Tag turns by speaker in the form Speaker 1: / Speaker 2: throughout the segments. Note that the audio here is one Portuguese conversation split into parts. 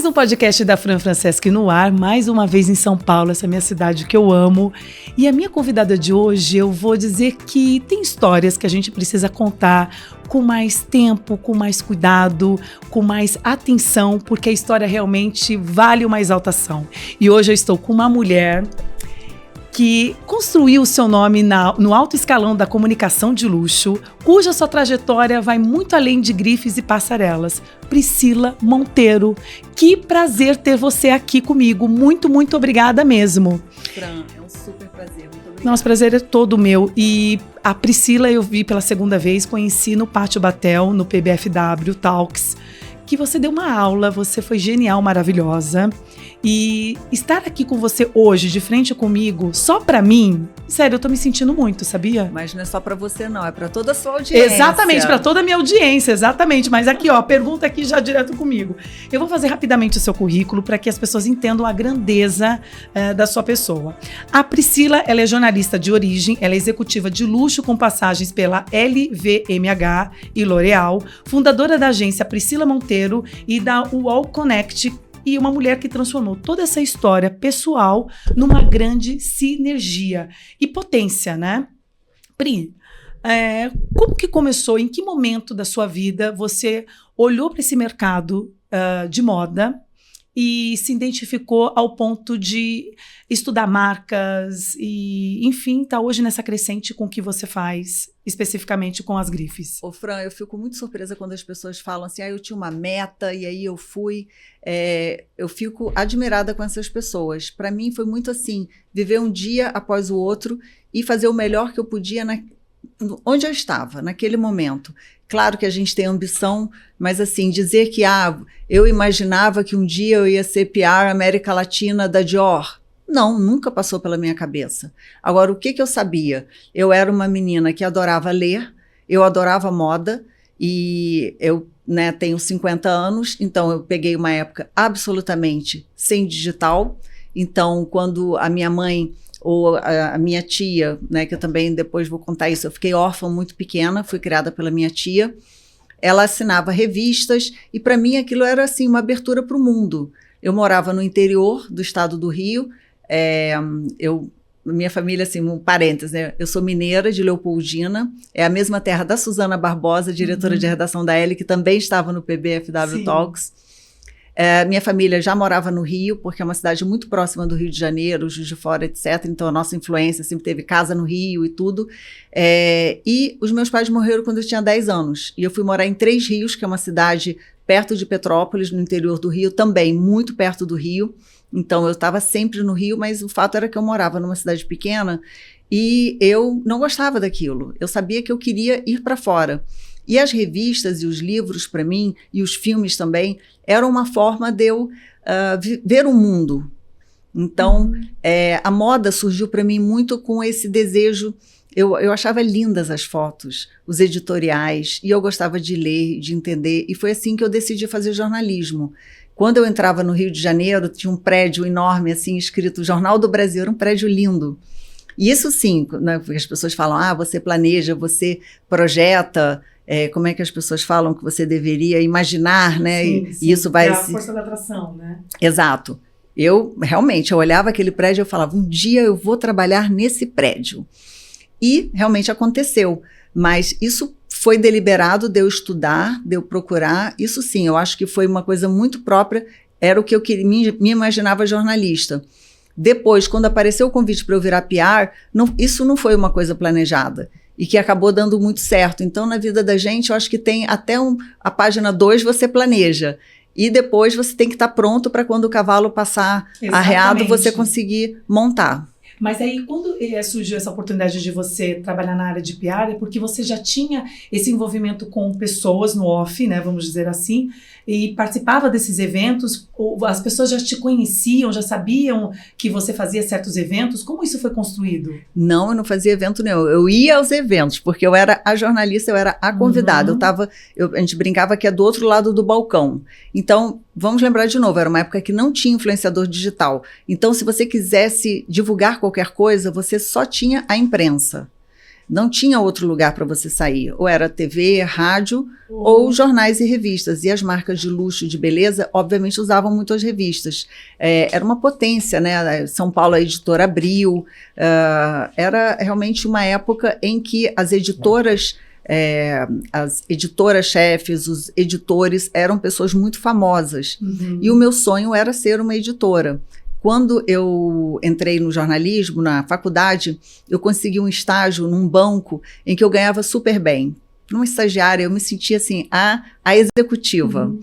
Speaker 1: um podcast da Fran Franceschi no ar, mais uma vez em São Paulo, essa minha cidade que eu amo. E a minha convidada de hoje, eu vou dizer que tem histórias que a gente precisa contar com mais tempo, com mais cuidado, com mais atenção, porque a história realmente vale uma exaltação. E hoje eu estou com uma mulher que construiu o seu nome no alto escalão da comunicação de luxo, cuja sua trajetória vai muito além de grifes e passarelas. Priscila Monteiro, que prazer ter você aqui comigo. Muito, muito obrigada mesmo.
Speaker 2: Fran, é um super prazer, muito obrigada.
Speaker 1: Nosso prazer é todo meu. E a Priscila eu vi pela segunda vez, conheci no Pátio Batel, no PBFW Talks, que você deu uma aula, você foi genial, maravilhosa. E estar aqui com você hoje, de frente comigo, só pra mim, sério, eu tô me sentindo muito, sabia?
Speaker 2: Mas não é só pra você não, é pra toda a sua audiência.
Speaker 1: Exatamente, pra toda a minha audiência, exatamente. Mas aqui, ó, pergunta aqui já direto comigo. Eu vou fazer rapidamente o seu currículo para que as pessoas entendam a grandeza da sua pessoa. A Priscila, ela é jornalista de origem, ela é executiva de luxo com passagens pela LVMH e L'Oréal, fundadora da agência Priscila Monteiro e da UOL Connect, e uma mulher que transformou toda essa história pessoal numa grande sinergia e potência, né? Pri, como que começou, em que momento da sua vida você olhou para esse mercado de moda e se identificou ao ponto de estudar marcas e, enfim, tá hoje nessa crescente com o que você faz, especificamente com as grifes?
Speaker 2: Ô, Fran, eu fico muito surpresa quando as pessoas falam assim, eu tinha uma meta e aí eu fui. Eu fico admirada com essas pessoas. Para mim foi muito assim, viver um dia após o outro e fazer o melhor que eu podia onde eu estava, naquele momento. Claro que a gente tem ambição, mas assim, dizer que eu imaginava que um dia eu ia ser PR América Latina da Dior. Não, nunca passou pela minha cabeça. Agora, o que eu sabia? Eu era uma menina que adorava ler, eu adorava moda e eu tenho 50 anos, então eu peguei uma época absolutamente sem digital. Então, quando a minha mãe ou a minha tia, que eu também depois vou contar isso, eu fiquei órfã muito pequena, fui criada pela minha tia, ela assinava revistas e para mim aquilo era assim uma abertura para o mundo. Eu morava no interior do estado do Rio, minha família, assim, um parênteses, eu sou mineira de Leopoldina, é a mesma terra da Suzana Barbosa, diretora de redação da L, que também estava no PBFW Talks. Minha família já morava no Rio, porque é uma cidade muito próxima do Rio de Janeiro, Juiz de Fora, etc. Então, a nossa influência sempre teve casa no Rio e tudo. E os meus pais morreram quando eu tinha 10 anos. E eu fui morar em Três Rios, que é uma cidade perto de Petrópolis, no interior do Rio, também muito perto do Rio. Então, eu estava sempre no Rio, mas o fato era que eu morava numa cidade pequena e eu não gostava daquilo. Eu sabia que eu queria ir para fora. E as revistas e os livros, para mim, e os filmes também, eram uma forma de eu ver o mundo. Então, a moda surgiu para mim muito com esse desejo. Eu achava lindas as fotos, os editoriais, e eu gostava de ler, de entender. E foi assim que eu decidi fazer jornalismo. Quando eu entrava no Rio de Janeiro, tinha um prédio enorme, assim, escrito Jornal do Brasil, era um prédio lindo. E isso sim, porque as pessoas falam, você planeja, você projeta. Como é que as pessoas falam que você deveria imaginar, né?
Speaker 1: Sim,
Speaker 2: e isso vai...
Speaker 1: É a força da atração, né?
Speaker 2: Exato. Eu olhava aquele prédio e eu falava, um dia eu vou trabalhar nesse prédio. E realmente aconteceu. Mas isso foi deliberado de eu estudar, de eu procurar. Isso sim, eu acho que foi uma coisa muito própria. Era o que eu me imaginava jornalista. Depois, quando apareceu o convite para eu virar PR, isso não foi uma coisa planejada. E que acabou dando muito certo. Então, na vida da gente, eu acho que tem até a página 2 você planeja. E depois você tem que estar pronto para quando o cavalo passar arreado, você conseguir montar.
Speaker 1: Mas aí, quando surgiu essa oportunidade de você trabalhar na área de PR, é porque você já tinha esse envolvimento com pessoas no off, né, vamos dizer assim, e participava desses eventos, as pessoas já te conheciam, já sabiam que você fazia certos eventos? Como isso foi construído?
Speaker 2: Não, eu não fazia evento nenhum. Eu ia aos eventos, porque eu era a jornalista, eu era a convidada. A gente brincava que é do outro lado do balcão. Então, vamos lembrar de novo, era uma época que não tinha influenciador digital. Então, se você quisesse divulgar qualquer coisa, você só tinha a imprensa. Não tinha outro lugar para você sair. Ou era TV, rádio, ou jornais e revistas. E as marcas de luxo e de beleza, obviamente, usavam muito as revistas. Era uma potência, né? São Paulo, a editora Abril. Era realmente uma época em que as editoras-chefes, os editores eram pessoas muito famosas. E o meu sonho era ser uma editora. Quando eu entrei no jornalismo, na faculdade, eu consegui um estágio num banco em que eu ganhava super bem. Numa estagiária, eu me sentia assim, a executiva.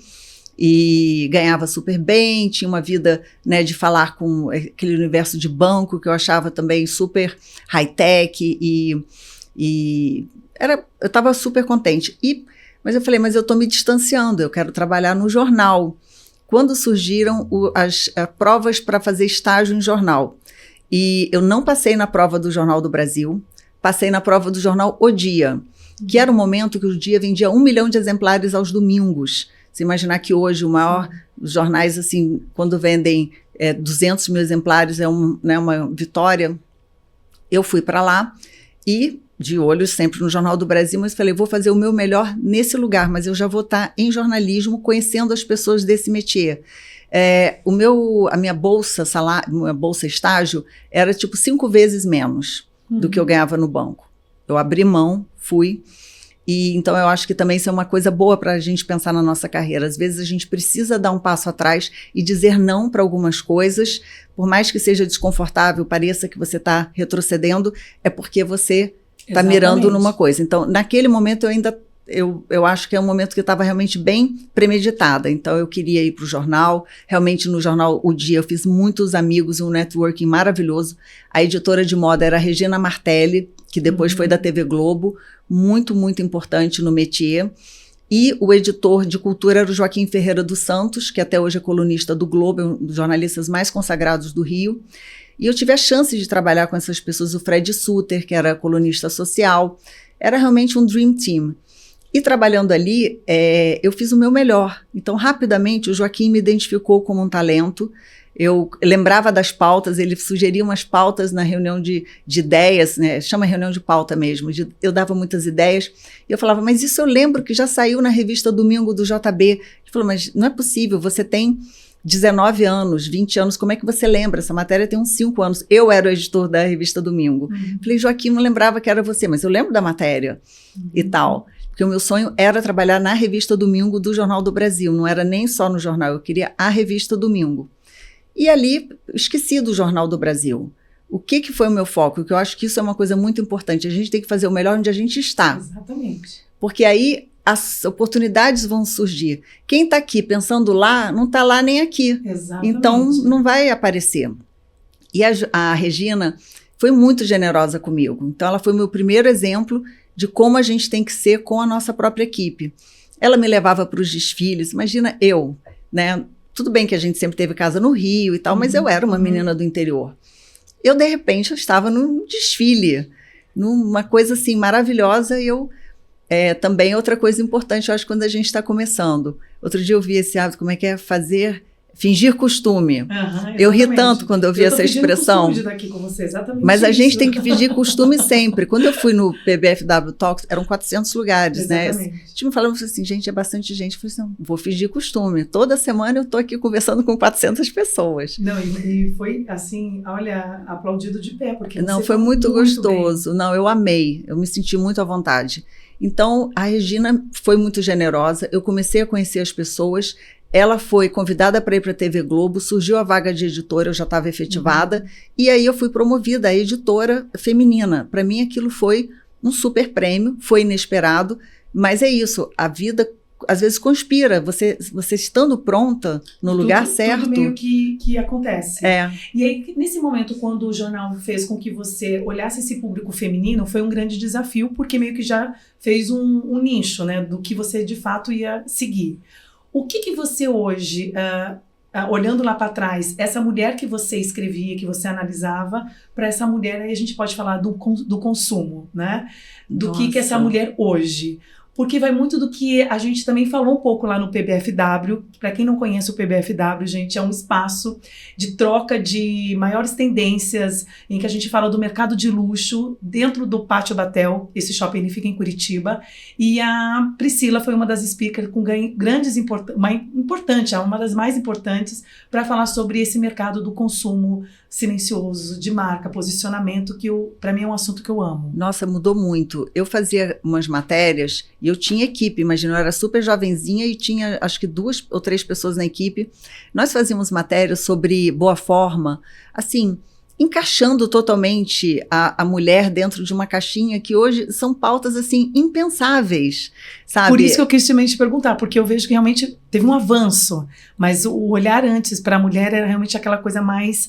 Speaker 2: E ganhava super bem, tinha uma vida, né, de falar com aquele universo de banco que eu achava também super high-tech eu estava super contente. Mas eu falei, mas eu estou me distanciando, eu quero trabalhar no jornal. Quando surgiram as provas para fazer estágio em jornal. E eu não passei na prova do Jornal do Brasil, passei na prova do jornal O Dia, que era o momento que o Dia vendia 1 milhão de exemplares aos domingos. Você imaginar que hoje os jornais, assim, quando vendem 200 mil exemplares, é uma vitória. Eu fui para lá e, de olho sempre no Jornal do Brasil, mas falei, vou fazer o meu melhor nesse lugar, mas eu já vou estar em jornalismo, conhecendo as pessoas desse métier. A minha bolsa estágio era tipo 5 vezes menos do que eu ganhava no banco. Eu abri mão, fui. E então eu acho que também isso é uma coisa boa para a gente pensar na nossa carreira. Às vezes a gente precisa dar um passo atrás e dizer não para algumas coisas, por mais que seja desconfortável, pareça que você está retrocedendo, é porque você está mirando numa coisa. Então, naquele momento eu acho que é um momento que eu estava realmente bem premeditada. Então, eu queria ir para o jornal. Realmente, no jornal O Dia, eu fiz muitos amigos, um networking maravilhoso. A editora de moda era a Regina Martelli, que depois foi da TV Globo, muito, muito importante no métier. E o editor de cultura era o Joaquim Ferreira dos Santos, que até hoje é colunista do Globo, é um dos jornalistas mais consagrados do Rio. E eu tive a chance de trabalhar com essas pessoas, o Fred Sutter, que era colunista social. Era realmente um dream team. E trabalhando ali, eu fiz o meu melhor. Então, rapidamente, o Joaquim me identificou como um talento. Eu lembrava das pautas, ele sugeria umas pautas na reunião de ideias, né? Chama reunião de pauta mesmo. Eu dava muitas ideias. E eu falava, mas isso eu lembro que já saiu na revista Domingo do JB. Ele falou, mas não é possível, você tem 19 anos, 20 anos, como é que você lembra? Essa matéria tem uns 5 anos. Eu era o editor da revista Domingo. Falei, Joaquim, não lembrava que era você, mas eu lembro da matéria e tal. Porque o meu sonho era trabalhar na revista Domingo do Jornal do Brasil. Não era nem só no jornal, eu queria a revista Domingo. E ali, esqueci do Jornal do Brasil. O que foi o meu foco? Porque eu acho que isso é uma coisa muito importante. A gente tem que fazer o melhor onde a gente está.
Speaker 1: Exatamente.
Speaker 2: Porque aí as oportunidades vão surgir. Quem está aqui pensando lá, não está lá nem aqui.
Speaker 1: Exatamente.
Speaker 2: Então, não vai aparecer. E a Regina foi muito generosa comigo. Então, ela foi o meu primeiro exemplo de como a gente tem que ser com a nossa própria equipe. Ela me levava para os desfiles. Imagina eu, né? Tudo bem que a gente sempre teve casa no Rio e tal, mas eu era uma menina do interior. Eu, de repente, eu estava num desfile, numa coisa assim maravilhosa. E também outra coisa importante, eu acho, quando a gente está começando. Outro dia eu vi esse hábito, como é que é fingir costume. Eu ri tanto quando eu vi essa expressão.
Speaker 1: De daqui com você, exatamente.
Speaker 2: Mas a gente tem que fingir costume sempre. Quando eu fui no PBFW Talks, eram 400 lugares, exatamente, né? O time falava assim, gente, é bastante gente. Eu falei assim, não, vou fingir costume. Toda semana eu tô aqui conversando com 400 pessoas.
Speaker 1: Não, e foi assim, olha, aplaudido de pé, porque
Speaker 2: não, foi muito gostoso. Bem. Não, eu amei. Eu me senti muito à vontade. Então, a Regina foi muito generosa. Eu comecei a conhecer as pessoas. Ela foi convidada para ir para a TV Globo, surgiu a vaga de editora, eu já estava efetivada, e aí eu fui promovida a editora feminina. Para mim aquilo foi um super prêmio, foi inesperado, mas é isso, a vida às vezes conspira, você estando pronta no lugar certo.
Speaker 1: Tudo meio que acontece. E aí, nesse momento, quando o jornal fez com que você olhasse esse público feminino, foi um grande desafio, porque meio que já fez um nicho, né, do que você de fato ia seguir. O que você hoje, olhando lá para trás, essa mulher que você escrevia, que você analisava, para essa mulher, aí a gente pode falar do consumo, né? Do que essa mulher hoje. porque vai muito do que a gente também falou um pouco lá no PBFW. Para quem não conhece o PBFW, gente, é um espaço de troca de maiores tendências, em que a gente fala do mercado de luxo dentro do Pátio Batel. Esse shopping ele fica em Curitiba, e a Priscila foi uma das speakers com grandes uma das mais importantes para falar sobre esse mercado do consumo silencioso, de marca, posicionamento, que para mim é um assunto que eu amo.
Speaker 2: Nossa, mudou muito. Eu fazia umas matérias e eu tinha equipe, imagina, eu era super jovenzinha e tinha acho que 2 ou 3 pessoas na equipe. Nós fazíamos matérias sobre boa forma, assim, encaixando totalmente a mulher dentro de uma caixinha que hoje são pautas, assim, impensáveis, sabe?
Speaker 1: Por isso que eu quis também te perguntar, porque eu vejo que realmente teve um avanço, mas o olhar antes para a mulher era realmente aquela coisa mais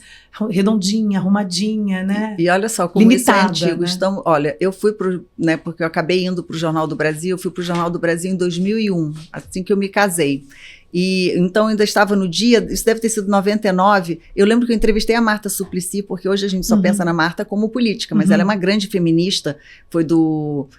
Speaker 1: redondinha, arrumadinha, né?
Speaker 2: E olha só, como
Speaker 1: limitada,
Speaker 2: isso é antigo.
Speaker 1: né?
Speaker 2: Então, olha, eu fui né, porque eu acabei indo para o Jornal do Brasil, eu fui para o Jornal do Brasil em 2001, assim que eu me casei. E então ainda estava no dia, isso deve ter sido 99, eu lembro que eu entrevistei a Marta Suplicy, porque hoje a gente só pensa na Marta como política, mas ela é uma grande feminista, foi do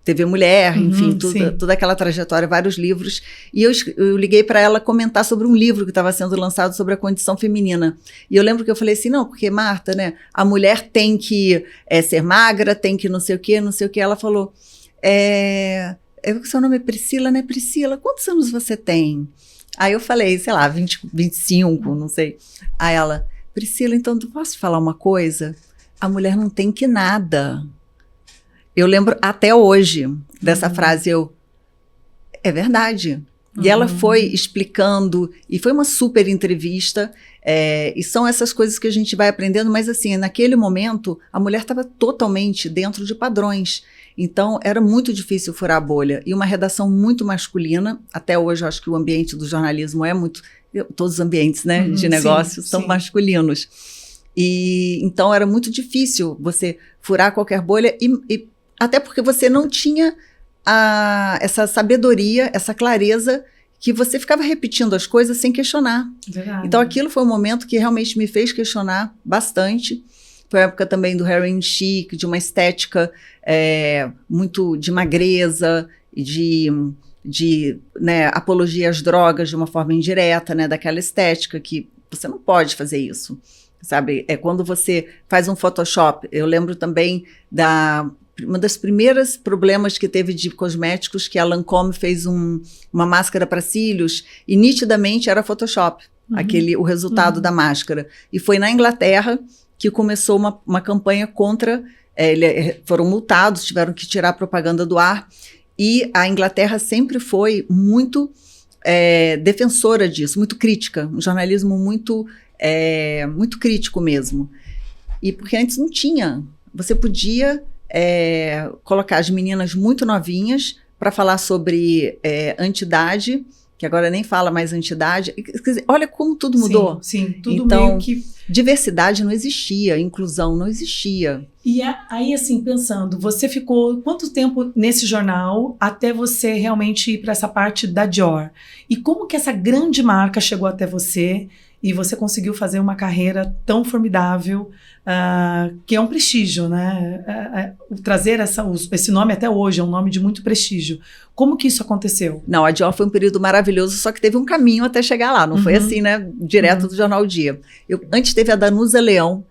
Speaker 2: TV Mulher, enfim, toda aquela trajetória, vários livros, e eu liguei para ela comentar sobre um livro que estava sendo lançado sobre a condição feminina, e eu lembro que eu falei assim, não, porque Marta, né, a mulher tem que ser magra, tem que não sei o quê, ela falou, seu nome é Priscila, né? Priscila, quantos anos você tem? Aí eu falei, sei lá, 20, 25, não sei. Aí ela, Priscila, então tu posso falar uma coisa? A mulher não tem que nada. Eu lembro até hoje dessa frase, é verdade. E ela foi explicando, e foi uma super entrevista, e são essas coisas que a gente vai aprendendo, mas assim, naquele momento, a mulher estava totalmente dentro de padrões. Então, era muito difícil furar a bolha. E uma redação muito masculina. Até hoje, eu acho que o ambiente do jornalismo é muito... Todos os ambientes, né, de negócios são masculinos. E então, era muito difícil você furar qualquer bolha. E até porque você não tinha essa sabedoria, essa clareza, que você ficava repetindo as coisas sem questionar.
Speaker 1: Verdade.
Speaker 2: Então, aquilo foi um momento que realmente me fez questionar bastante. Foi a época também do Harry Chic, de uma estética muito de magreza, de né, apologia às drogas de uma forma indireta, né, daquela estética que você não pode fazer isso, sabe? É quando você faz um Photoshop. Eu lembro também uma das primeiras problemas que teve de cosméticos, que a Lancôme fez uma máscara para cílios e nitidamente era Photoshop, o resultado da máscara. E foi na Inglaterra que começou uma campanha contra, foram multados, tiveram que tirar a propaganda do ar, e a Inglaterra sempre foi muito defensora disso, muito crítica, um jornalismo muito crítico mesmo. E porque antes não tinha, você podia colocar as meninas muito novinhas para falar sobre antidade, que agora nem fala mais antidade. Quer dizer, olha como tudo mudou.
Speaker 1: Sim, tudo
Speaker 2: então,
Speaker 1: meio que...
Speaker 2: Diversidade não existia, inclusão não existia.
Speaker 1: E aí, assim, pensando, você ficou quanto tempo nesse jornal até você realmente ir para essa parte da Dior? E como que essa grande marca chegou até você e você conseguiu fazer uma carreira tão formidável, que é um prestígio, né? Trazer esse nome até hoje é um nome de muito prestígio. Como que isso aconteceu?
Speaker 2: Não, a Dior foi um período maravilhoso, só que teve um caminho até chegar lá, não foi assim, né? Direto do Jornal Dia. Antes teve a Danusa Leão,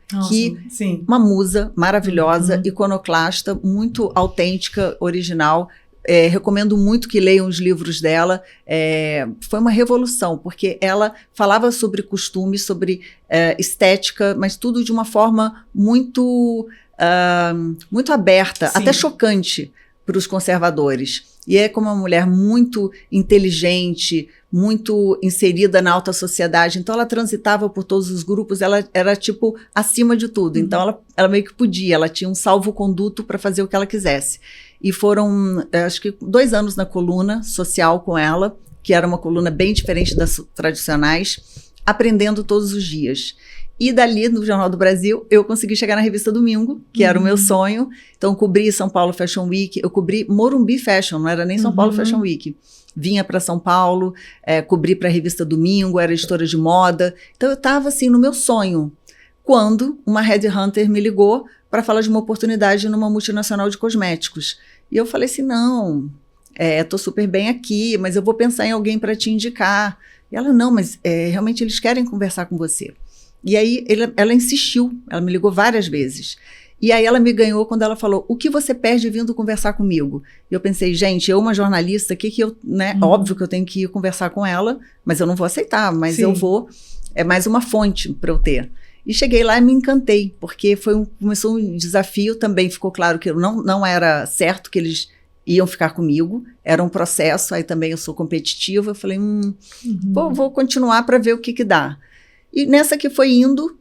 Speaker 2: uma musa maravilhosa, iconoclasta, muito autêntica, original. Recomendo muito que leiam os livros dela. Foi uma revolução, porque ela falava sobre costumes, sobre estética, mas tudo de uma forma muito aberta, até chocante para os conservadores. E é como uma mulher muito inteligente, muito inserida na alta sociedade. Então, ela transitava por todos os grupos, ela era, tipo, acima de tudo. Então, ela meio que podia, ela tinha um salvo-conduto para fazer o que ela quisesse. E foram, acho que 2 anos na coluna social com ela, que era uma coluna bem diferente das tradicionais, aprendendo todos os dias. E dali, no Jornal do Brasil, eu consegui chegar na Revista Domingo, que era o meu sonho. Então, eu cobri São Paulo Fashion Week, eu cobri Morumbi Fashion, não era nem São Paulo Fashion Week. Vinha para São Paulo, cobri para a Revista Domingo, era editora de moda. Então, eu estava assim, no meu sonho. Quando uma headhunter me ligou para falar de uma oportunidade numa multinacional de cosméticos. E eu falei assim, não, estou super bem aqui, mas eu vou pensar em alguém para te indicar. E ela, não, mas realmente eles querem conversar com você. E aí ela insistiu, ela me ligou várias vezes. E aí ela me ganhou quando ela falou, o que você perde vindo conversar comigo? E eu pensei, gente, eu uma jornalista, óbvio que eu tenho que ir conversar com ela, mas eu não vou aceitar, mas eu vou, é mais uma fonte para eu ter. E cheguei lá e me encantei, porque começou um desafio, também ficou claro que não era certo que eles iam ficar comigo, era um processo, aí também eu sou competitiva, eu falei, vou continuar para ver o que dá. E nessa que foi indo,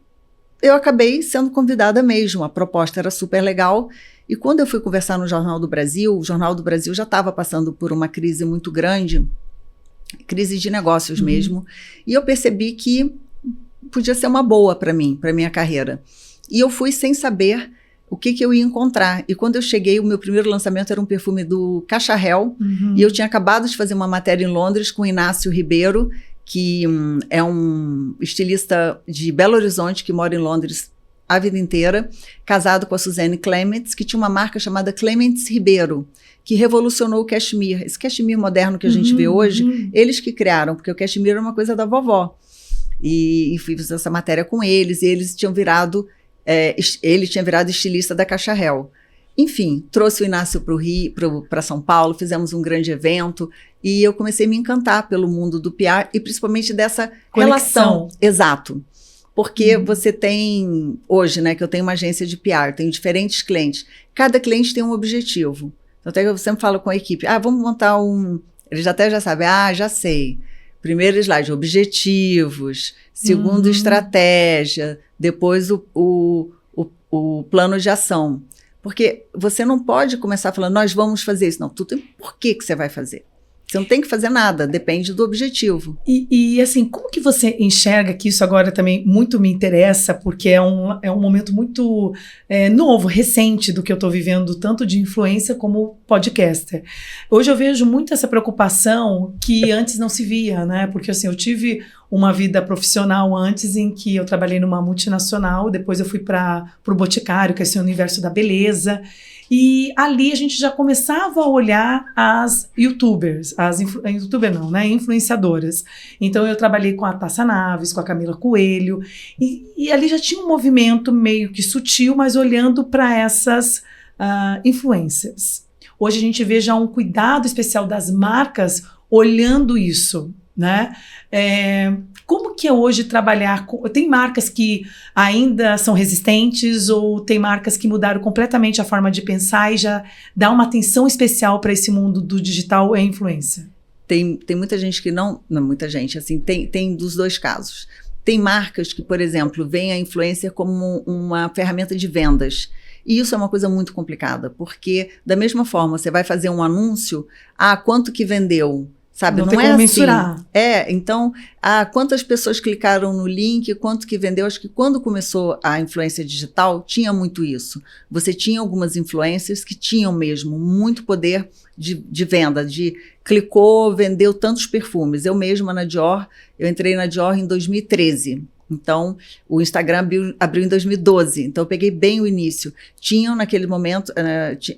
Speaker 2: eu acabei sendo convidada mesmo, a proposta era super legal, e quando eu fui conversar no Jornal do Brasil, o Jornal do Brasil já estava passando por uma crise muito grande, crise de negócios mesmo, e eu percebi que podia ser uma boa para mim, para minha carreira. E eu fui sem saber o que eu ia encontrar. E quando eu cheguei, o meu primeiro lançamento era um perfume do Cacharel, e eu tinha acabado de fazer uma matéria em Londres com o Inácio Ribeiro, que é um estilista de Belo Horizonte, que mora em Londres a vida inteira, casado com a Suzanne Clements, que tinha uma marca chamada Clements Ribeiro, que revolucionou o cashmere. Esse cashmere moderno que a gente vê hoje, eles que criaram, porque o cashmere era uma coisa da vovó. E fiz essa matéria com eles, e eles tinham virado... ele tinha virado estilista da Cacharel. Enfim, trouxe o Inácio para São Paulo, fizemos um grande evento e eu comecei a me encantar pelo mundo do PR e principalmente dessa relação. Exato. Porque você tem, hoje, né, que eu tenho uma agência de PR, tenho diferentes clientes. Cada cliente tem um objetivo. Então, até eu sempre falo com a equipe, vamos montar eles até já sabem, já sei. Primeiro slide, objetivos. Segundo, estratégia. Depois, o plano de ação. Porque você não pode começar falando, nós vamos fazer isso. Não, tu tem por que você vai fazer. Você não tem que fazer nada, depende do objetivo.
Speaker 1: E assim, como que você enxerga que isso agora também muito me interessa, porque é um momento muito novo, recente do que eu estou vivendo, tanto de influência como podcaster. Hoje eu vejo muito essa preocupação que antes não se via, né? Porque assim, eu tive uma vida profissional antes em que eu trabalhei numa multinacional, depois eu fui para o Boticário, que é esse universo da beleza. E ali a gente já começava a olhar as youtubers, influenciadoras. Então eu trabalhei com a Tássia Naves, com a Camila Coelho, e ali já tinha um movimento meio que sutil, mas olhando para essas influencers. Hoje a gente vê já um cuidado especial das marcas olhando isso, né? Como que é hoje trabalhar com... Tem marcas que ainda são resistentes ou tem marcas que mudaram completamente a forma de pensar e já dá uma atenção especial para esse mundo do digital e influência?
Speaker 2: Tem muita gente que não muita gente, assim, tem dos dois casos. Tem marcas que, por exemplo, veem a influencer como uma ferramenta de vendas. E isso é uma coisa muito complicada, porque da mesma forma, você vai fazer um anúncio, quanto que vendeu? Sabe, não é assim. Mensurar. Então, quantas pessoas clicaram no link, quanto que vendeu? Acho que quando começou a influência digital, tinha muito isso. Você tinha algumas influencers que tinham mesmo muito poder de venda, clicou, vendeu tantos perfumes. Eu mesma na Dior, eu entrei na Dior em 2013. Então, o Instagram abriu em 2012, então eu peguei bem o início. Tinham naquele momento,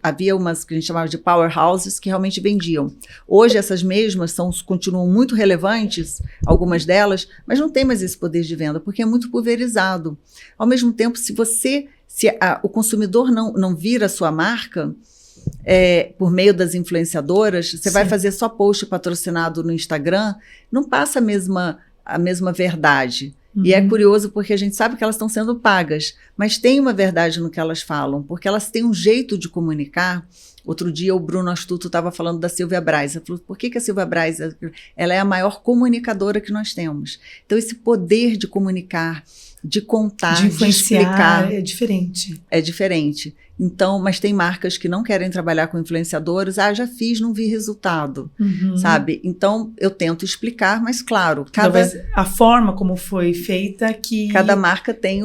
Speaker 2: havia umas que a gente chamava de powerhouses que realmente vendiam. Hoje essas mesmas continuam muito relevantes, algumas delas, mas não tem mais esse poder de venda, porque é muito pulverizado. Ao mesmo tempo, se o consumidor não vira a sua marca, por meio das influenciadoras, você vai fazer só post patrocinado no Instagram, não passa a mesma verdade. E é curioso porque a gente sabe que elas estão sendo pagas, mas tem uma verdade no que elas falam, porque elas têm um jeito de comunicar. Outro dia o Bruno Astuto estava falando da Silvia Braz. Ele falou, por que a Silvia Braz ela é a maior comunicadora que nós temos? Então esse poder de comunicar, de contar,
Speaker 1: de influenciar,
Speaker 2: de explicar,
Speaker 1: é diferente.
Speaker 2: É diferente. Então, mas tem marcas que não querem trabalhar com influenciadores. Já fiz, não vi resultado, sabe? Então, eu tento explicar, mas claro,
Speaker 1: talvez a forma como foi feita que...
Speaker 2: Cada marca tem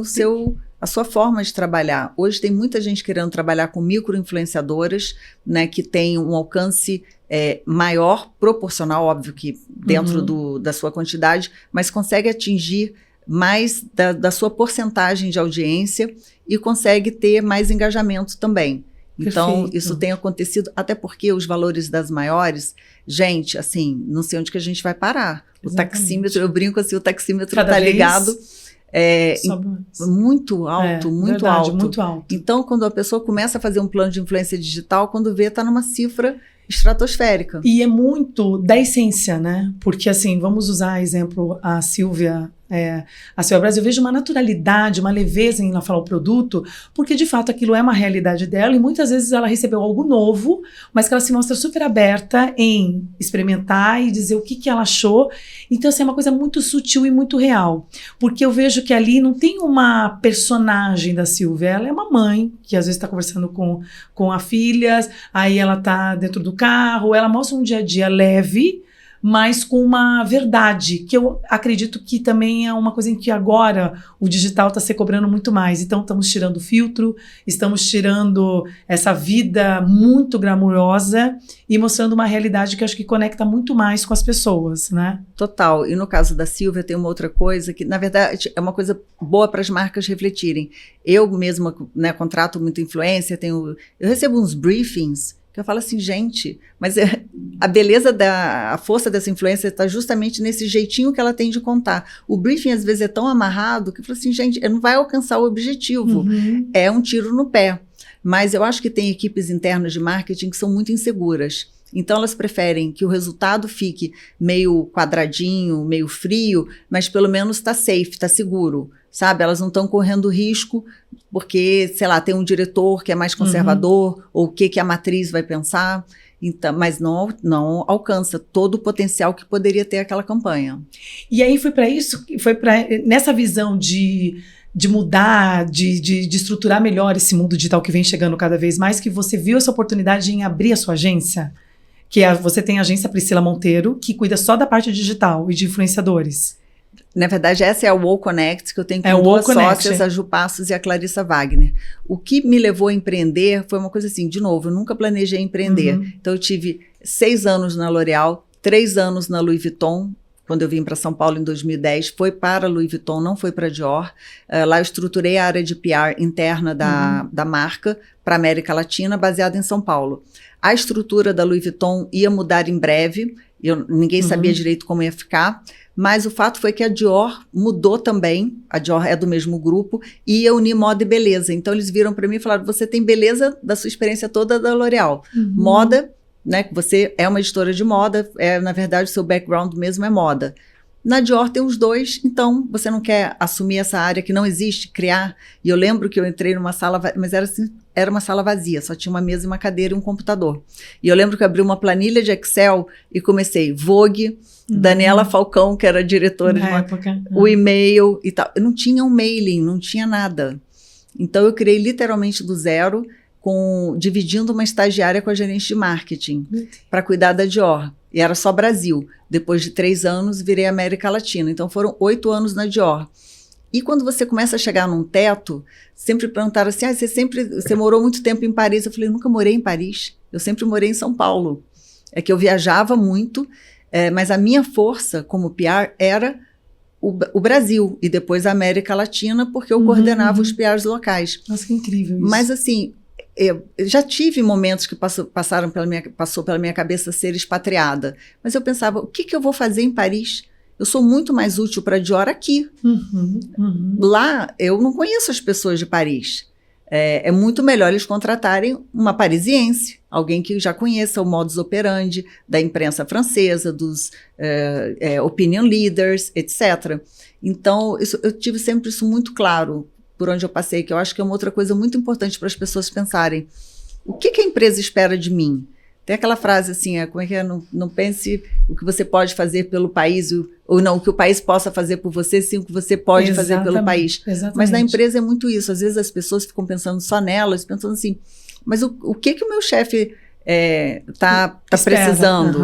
Speaker 2: a sua forma de trabalhar. Hoje tem muita gente querendo trabalhar com micro-influenciadoras, né, que tem um alcance proporcional, óbvio que dentro da sua quantidade, mas consegue atingir mais da sua porcentagem de audiência e consegue ter mais engajamento também. Então,
Speaker 1: Perfeito.
Speaker 2: isso tem acontecido, até porque os valores das maiores, gente, assim, não sei onde que a gente vai parar. O taxímetro, eu brinco assim, o taxímetro está ligado, muito alto, muito alto.
Speaker 1: Muito alto.
Speaker 2: Então, quando a pessoa começa a fazer um plano de influência digital, quando vê, está numa cifra estratosférica.
Speaker 1: E é muito da essência, né? Porque, assim, vamos usar exemplo a Silvia Brasil. Eu vejo uma naturalidade, uma leveza em ela falar o produto, porque, de fato, aquilo é uma realidade dela e muitas vezes ela recebeu algo novo, mas que ela se mostra super aberta em experimentar e dizer o que ela achou. Então, assim, é uma coisa muito sutil e muito real. Porque eu vejo que ali não tem uma personagem da Silvia, ela é uma mãe que às vezes está conversando com a filha, aí ela está dentro do carro, ela mostra um dia a dia leve, mas com uma verdade, que eu acredito que também é uma coisa em que agora o digital está se cobrando muito mais. Então, estamos tirando o filtro, estamos tirando essa vida muito glamurosa e mostrando uma realidade que eu acho que conecta muito mais com as pessoas, né?
Speaker 2: Total. E no caso da Silvia, tem uma outra coisa que, na verdade, é uma coisa boa para as marcas refletirem. Eu mesma, né, contrato muita influência, eu recebo uns briefings que eu falo assim, gente, mas a beleza a força dessa influência está justamente nesse jeitinho que ela tem de contar. O briefing, às vezes, é tão amarrado que eu falo assim, gente, não vai alcançar o objetivo.
Speaker 1: Uhum.
Speaker 2: É um tiro no pé. Mas eu acho que tem equipes internas de marketing que são muito inseguras. Então, elas preferem que o resultado fique meio quadradinho, meio frio, mas pelo menos está safe, está seguro, sabe? Elas não estão correndo risco porque, sei lá, tem um diretor que é mais conservador, ou o que a matriz vai pensar, então, mas não alcança todo o potencial que poderia ter aquela campanha.
Speaker 1: E aí foi para isso, nessa visão de mudar, de estruturar melhor esse mundo digital que vem chegando cada vez mais, que você viu essa oportunidade em abrir a sua agência? Você tem a agência Priscila Monteiro, que cuida só da parte digital e de influenciadores.
Speaker 2: Na verdade, essa é a Wow Connect, que eu tenho com duas sócias, a Ju Passos e a Clarissa Wagner. O que me levou a empreender foi uma coisa assim, de novo, eu nunca planejei empreender. Então, eu tive 6 anos na L'Oréal, 3 anos na Louis Vuitton. Quando eu vim para São Paulo em 2010, foi para Louis Vuitton, não foi para Dior. Lá eu estruturei a área de PR interna da marca para a América Latina, baseada em São Paulo. A estrutura da Louis Vuitton ia mudar em breve, ninguém sabia direito como ia ficar, mas o fato foi que a Dior mudou também, a Dior é do mesmo grupo, e ia unir moda e beleza. Então eles viram para mim e falaram, você tem beleza da sua experiência toda da L'Oréal, moda, né, que você é uma editora de moda, na verdade o seu background mesmo é moda. Na Dior tem os dois, então você não quer assumir essa área que não existe, criar. E eu lembro que eu entrei numa sala, mas era uma sala vazia, só tinha uma mesa, uma cadeira e um computador. E eu lembro que eu abri uma planilha de Excel e comecei Vogue, Daniela Falcão, que era diretora de época, o e-mail e tal. Eu não tinha um mailing, não tinha nada. Então eu criei literalmente do zero, dividindo uma estagiária com a gerente de marketing para cuidar da Dior. E era só Brasil. Depois de 3 anos, virei América Latina. Então, foram 8 anos na Dior. E quando você começa a chegar num teto, sempre perguntaram assim, você morou muito tempo em Paris? Eu falei, nunca morei em Paris. Eu sempre morei em São Paulo. É que eu viajava muito, mas a minha força como PR era o Brasil e depois a América Latina, porque eu coordenava os PRs locais.
Speaker 1: Nossa, que incrível isso.
Speaker 2: Mas assim, eu já tive momentos que passou pela minha cabeça ser expatriada, mas eu pensava, o que eu vou fazer em Paris? Eu sou muito mais útil para a Dior aqui. Lá, eu não conheço as pessoas de Paris. É muito melhor eles contratarem uma parisiense, alguém que já conheça o modus operandi da imprensa francesa, dos opinion leaders, etc. Então, eu tive sempre isso muito claro por onde eu passei, que eu acho que é uma outra coisa muito importante para as pessoas pensarem. O que a empresa espera de mim? Tem aquela frase assim, como é que é? Não pense o que você pode fazer pelo país, ou não, o que o país possa fazer por você, sim, o que você pode fazer pelo país.
Speaker 1: Exatamente.
Speaker 2: Mas na empresa é muito isso. Às vezes as pessoas ficam pensando só nelas, pensando assim, mas o que o meu chefe tá precisando?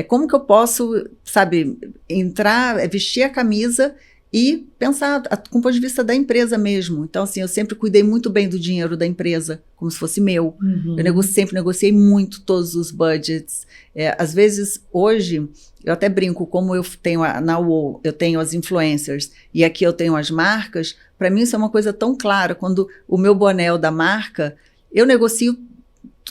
Speaker 2: Como que eu posso, sabe, entrar, vestir a camisa e pensar com o ponto de vista da empresa mesmo. Então, assim, eu sempre cuidei muito bem do dinheiro da empresa, como se fosse meu. Eu sempre negociei muito todos os budgets. Às vezes, hoje, eu até brinco, como eu tenho na UOL, eu tenho as influencers e aqui eu tenho as marcas, para mim isso é uma coisa tão clara. Quando o meu boné é da marca, eu negocio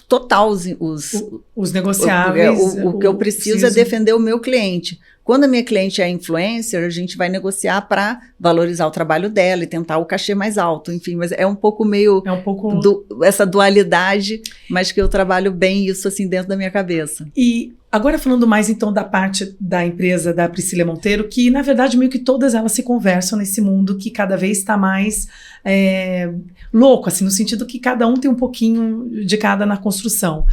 Speaker 2: total
Speaker 1: os negociáveis.
Speaker 2: O que eu preciso é defender o meu cliente. Quando a minha cliente é influencer, a gente vai negociar para valorizar o trabalho dela e tentar o cachê mais alto, enfim, mas é um pouco meio essa dualidade, mas que eu trabalho bem isso assim dentro da minha cabeça.
Speaker 1: E agora falando mais então da parte da empresa da Priscila Monteiro, que na verdade meio que todas elas se conversam nesse mundo que cada vez está mais louco, assim, no sentido que cada um tem um pouquinho de cada na construção.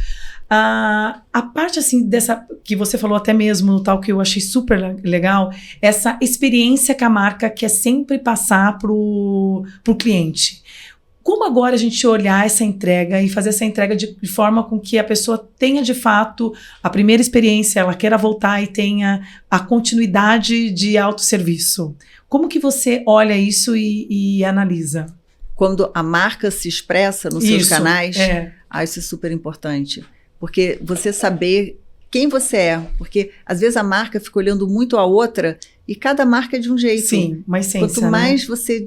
Speaker 1: A parte assim dessa que você falou até mesmo no tal que eu achei super legal, essa experiência que a marca quer sempre passar pro cliente. Como agora a gente olhar essa entrega e fazer essa entrega de forma com que a pessoa tenha de fato a primeira experiência, ela queira voltar e tenha a continuidade de autosserviço? Como que você olha isso e analisa?
Speaker 2: Quando a marca se expressa nos seus canais, isso é super importante. Porque você saber quem você é. Porque, às vezes, a marca fica olhando muito a outra e cada marca é de um jeito.
Speaker 1: Sim, mas
Speaker 2: quanto mais você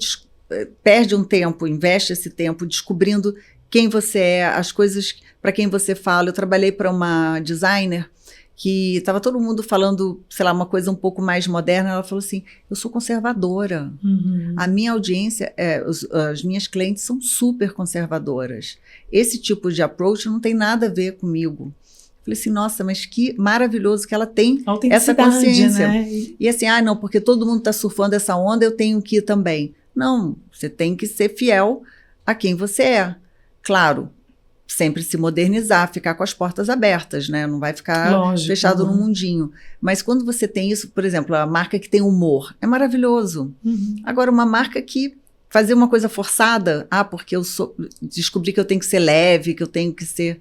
Speaker 2: perde um tempo, investe esse tempo descobrindo quem você é, as coisas para quem você fala. Eu trabalhei para uma designer que estava todo mundo falando, sei lá, uma coisa um pouco mais moderna. Ela falou assim, eu sou conservadora. A minha audiência, as minhas clientes são super conservadoras. Esse tipo de approach não tem nada a ver comigo. Falei assim, nossa, mas que maravilhoso que ela tem essa consciência.
Speaker 1: Né?
Speaker 2: E assim, não, porque todo mundo está surfando essa onda, eu tenho que ir também. Não, você tem que ser fiel a quem você é. Claro, sempre se modernizar, ficar com as portas abertas, né? Não vai ficar fechado no mundinho. Mas quando você tem isso, por exemplo, a marca que tem humor, é maravilhoso. Agora, uma marca que fazer uma coisa forçada, porque descobri que eu tenho que ser leve, que eu tenho que ser...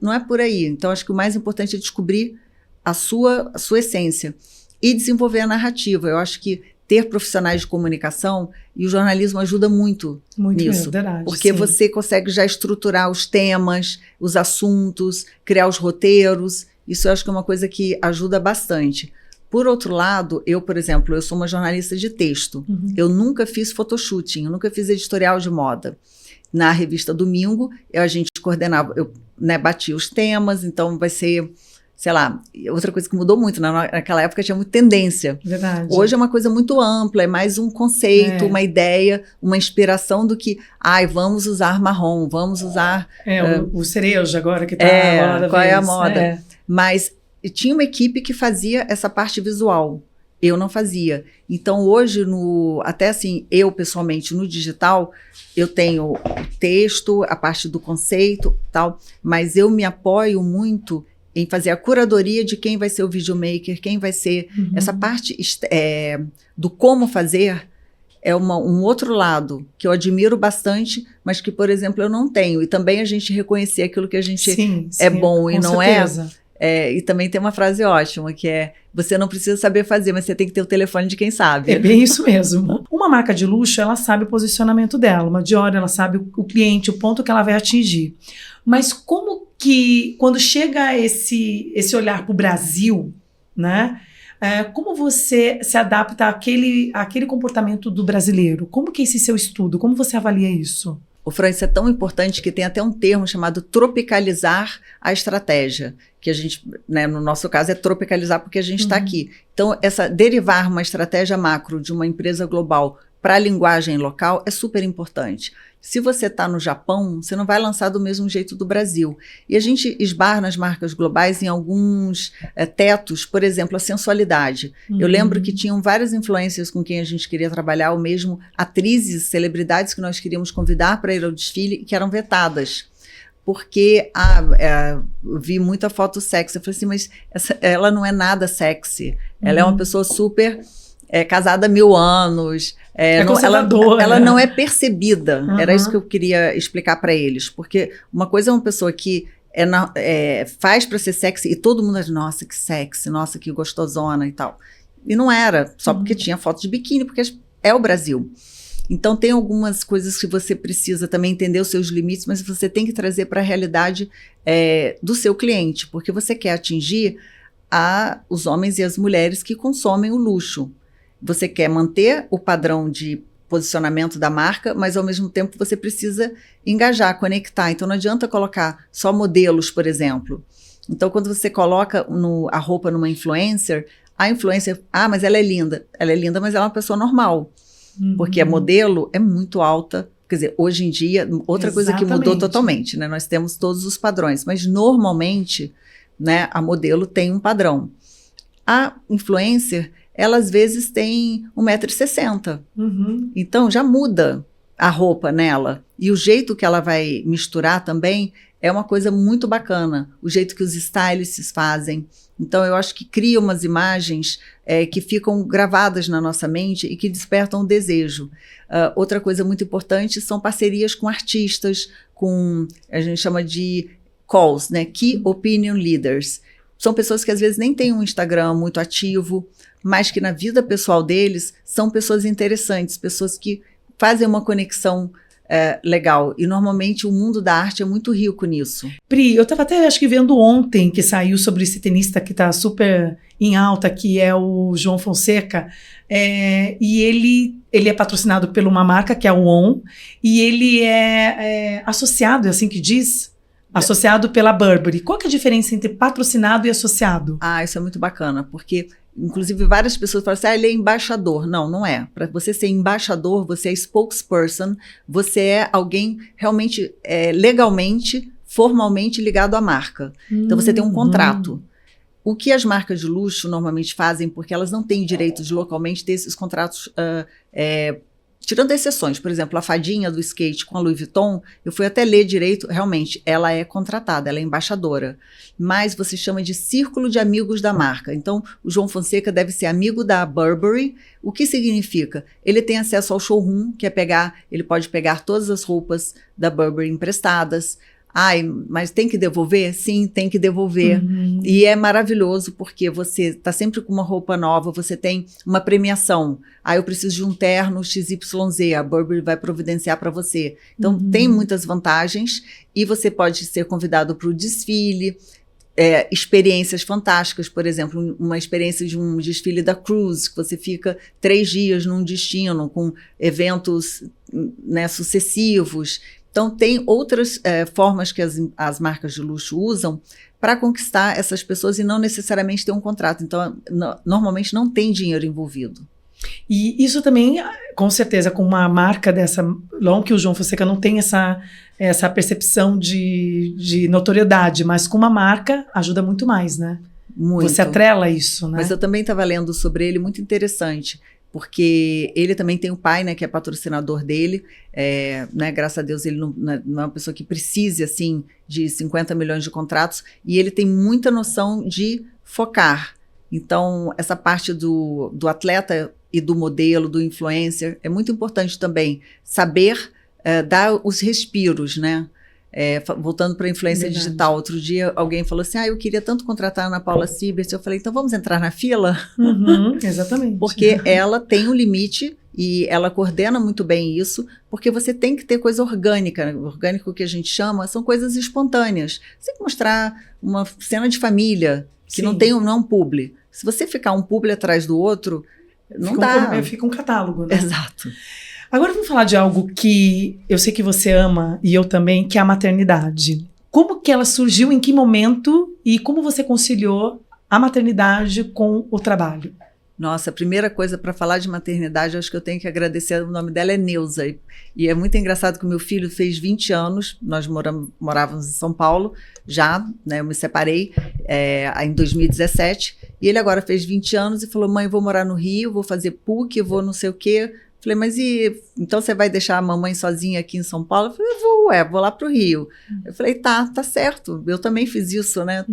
Speaker 2: Não é por aí. Então, acho que o mais importante é descobrir a sua essência e desenvolver a narrativa. Eu acho que ter profissionais de comunicação e o jornalismo ajuda muito nisso.
Speaker 1: Verdade,
Speaker 2: porque você consegue já estruturar os temas, os assuntos, criar os roteiros. Isso eu acho que é uma coisa que ajuda bastante. Por outro lado, eu, por exemplo, eu sou uma jornalista de texto. Eu nunca fiz photoshooting, eu nunca fiz editorial de moda. Na revista Domingo, a gente coordenava, eu batia os temas, então vai ser, sei lá, outra coisa que mudou muito, naquela época tinha muita tendência.
Speaker 1: Verdade.
Speaker 2: Hoje é uma coisa muito ampla, é mais um conceito, uma ideia, uma inspiração do que, vamos usar marrom, vamos usar...
Speaker 1: o cereja agora que está
Speaker 2: qual é a moda. Mas tinha uma equipe que fazia essa parte visual. Eu não fazia. Então, hoje, até assim, eu pessoalmente, no digital, eu tenho o texto, a parte do conceito, tal, mas eu me apoio muito em fazer a curadoria de quem vai ser o videomaker, quem vai ser... Essa parte do como fazer é um outro lado que eu admiro bastante, mas que, por exemplo, eu não tenho. E também a gente reconhecer aquilo que a gente é bom e não
Speaker 1: certeza.
Speaker 2: E também tem uma frase ótima, que é, você não precisa saber fazer, mas você tem que ter o telefone de quem sabe.
Speaker 1: É bem isso mesmo. Uma marca de luxo, ela sabe o posicionamento dela. Uma Dior, ela sabe o cliente, o ponto que ela vai atingir. Mas como que, quando chega esse olhar para o Brasil, né? Como você se adapta àquele comportamento do brasileiro? Como que é esse seu estudo? Como você avalia isso?
Speaker 2: Fran, isso é tão importante que tem até um termo chamado tropicalizar a estratégia, que a gente, no nosso caso, é tropicalizar porque a gente está aqui. Então, derivar uma estratégia macro de uma empresa global para a linguagem local é super importante. Se você está no Japão, você não vai lançar do mesmo jeito do Brasil. E a gente esbarra nas marcas globais em alguns tetos, por exemplo, a sensualidade. Eu lembro que tinham várias influências com quem a gente queria trabalhar, ou mesmo atrizes, celebridades que nós queríamos convidar para ir ao desfile e que eram vetadas. Porque eu vi muita foto sexy. Eu falei assim, mas ela não é nada sexy. Ela é uma pessoa super... casada há 1000 anos, ela não é percebida. Era isso que eu queria explicar para eles, porque uma coisa é uma pessoa que faz para ser sexy e todo mundo diz, nossa, que sexy, nossa, que gostosona e tal. E não era, só porque tinha foto de biquíni, porque é o Brasil. Então, tem algumas coisas que você precisa também entender os seus limites, mas você tem que trazer para a realidade do seu cliente, porque você quer atingir os homens e as mulheres que consomem o luxo. Você quer manter o padrão de posicionamento da marca, mas ao mesmo tempo você precisa engajar, conectar. Então, não adianta colocar só modelos, por exemplo. Então, quando você coloca a roupa numa influencer, a influencer, mas ela é linda. Ela é linda, mas ela é uma pessoa normal. Porque a modelo é muito alta. Quer dizer, hoje em dia, outra coisa que mudou totalmente, né? Nós temos todos os padrões, mas normalmente, né, a modelo tem um padrão. A influencer, ela às vezes tem 1,60 m. Então, já muda a roupa nela. E o jeito que ela vai misturar também é uma coisa muito bacana. O jeito que os stylists fazem. Então, eu acho que cria umas imagens que ficam gravadas na nossa mente e que despertam o desejo. Outra coisa muito importante são parcerias com artistas, a gente chama de KOLs, né? Key Opinion Leaders. São pessoas que às vezes nem têm um Instagram muito ativo, mas que na vida pessoal deles são pessoas interessantes, pessoas que fazem uma conexão legal. E normalmente o mundo da arte é muito rico nisso.
Speaker 1: Pri, eu estava até acho que vendo ontem que saiu sobre esse tenista que está super em alta, que é o João Fonseca, e ele é patrocinado por uma marca que é o ON, e ele é associado, é assim que diz? Associado pela Burberry. Qual que é a diferença entre patrocinado e associado?
Speaker 2: Isso é muito bacana, porque inclusive várias pessoas falam assim, ele é embaixador. Não, não é. Para você ser embaixador, você é spokesperson, você é alguém realmente, legalmente, formalmente ligado à marca. Então você tem um contrato. O que as marcas de luxo normalmente fazem, porque elas não têm direito de localmente ter esses contratos, tirando exceções, por exemplo, a fadinha do skate com a Louis Vuitton, eu fui até ler direito, realmente, ela é contratada, ela é embaixadora, mas você chama de círculo de amigos da marca. Então, o João Fonseca deve ser amigo da Burberry. O que significa? Ele tem acesso ao showroom, que ele pode pegar todas as roupas da Burberry emprestadas. Mas tem que devolver? Sim, tem que devolver. E é maravilhoso porque você está sempre com uma roupa nova, você tem uma premiação. Eu preciso de um terno XYZ, a Burberry vai providenciar para você. Então, tem muitas vantagens e você pode ser convidado para o desfile, experiências fantásticas, por exemplo, uma experiência de um desfile da Cruise, que você fica 3 dias num destino, com eventos, né, sucessivos. Então, tem outras formas que as marcas de luxo usam para conquistar essas pessoas e não necessariamente ter um contrato. Então, normalmente não tem dinheiro envolvido.
Speaker 1: E isso também, com certeza, com uma marca dessa, não que o João Fonseca não tem essa percepção de notoriedade, mas com uma marca ajuda muito mais, né?
Speaker 2: Muito.
Speaker 1: Você atrela isso, né?
Speaker 2: Mas eu também estava lendo sobre ele, muito interessante. Porque ele também tem o pai, né, que é patrocinador dele, né, graças a Deus ele não é uma pessoa que precise, assim, de 50 milhões de contratos, e ele tem muita noção de focar. Então, essa parte do atleta e do modelo, do influencer, é muito importante também saber dar os respiros, né? Voltando para a influência digital, outro dia alguém falou assim, eu queria tanto contratar a Ana Paula Sibert, eu falei, então vamos entrar na fila?
Speaker 1: Exatamente.
Speaker 2: Porque ela tem um limite e ela coordena muito bem isso, porque você tem que ter coisa orgânica, né? Orgânico que a gente chama, são coisas espontâneas. Você tem que mostrar uma cena de família, que não é um publi. Se você ficar um publi atrás do outro, não dá.
Speaker 1: Fica um catálogo, né?
Speaker 2: Exato.
Speaker 1: Agora vamos falar de algo que eu sei que você ama e eu também, que é a maternidade. Como que ela surgiu, em que momento e como você conciliou a maternidade com o trabalho?
Speaker 2: Nossa, a primeira coisa para falar de maternidade, eu acho que eu tenho que agradecer, o nome dela é Neuza, e é muito engraçado que o meu filho fez 20 anos, nós morávamos em São Paulo, já, né, eu me separei em 2017, e ele agora fez 20 anos e falou, mãe, eu vou morar no Rio, vou fazer PUC, vou não sei o quê. Falei, mas então você vai deixar a mamãe sozinha aqui em São Paulo? Eu falei, vou lá pro Rio. Eu falei, tá certo, eu também fiz isso, né?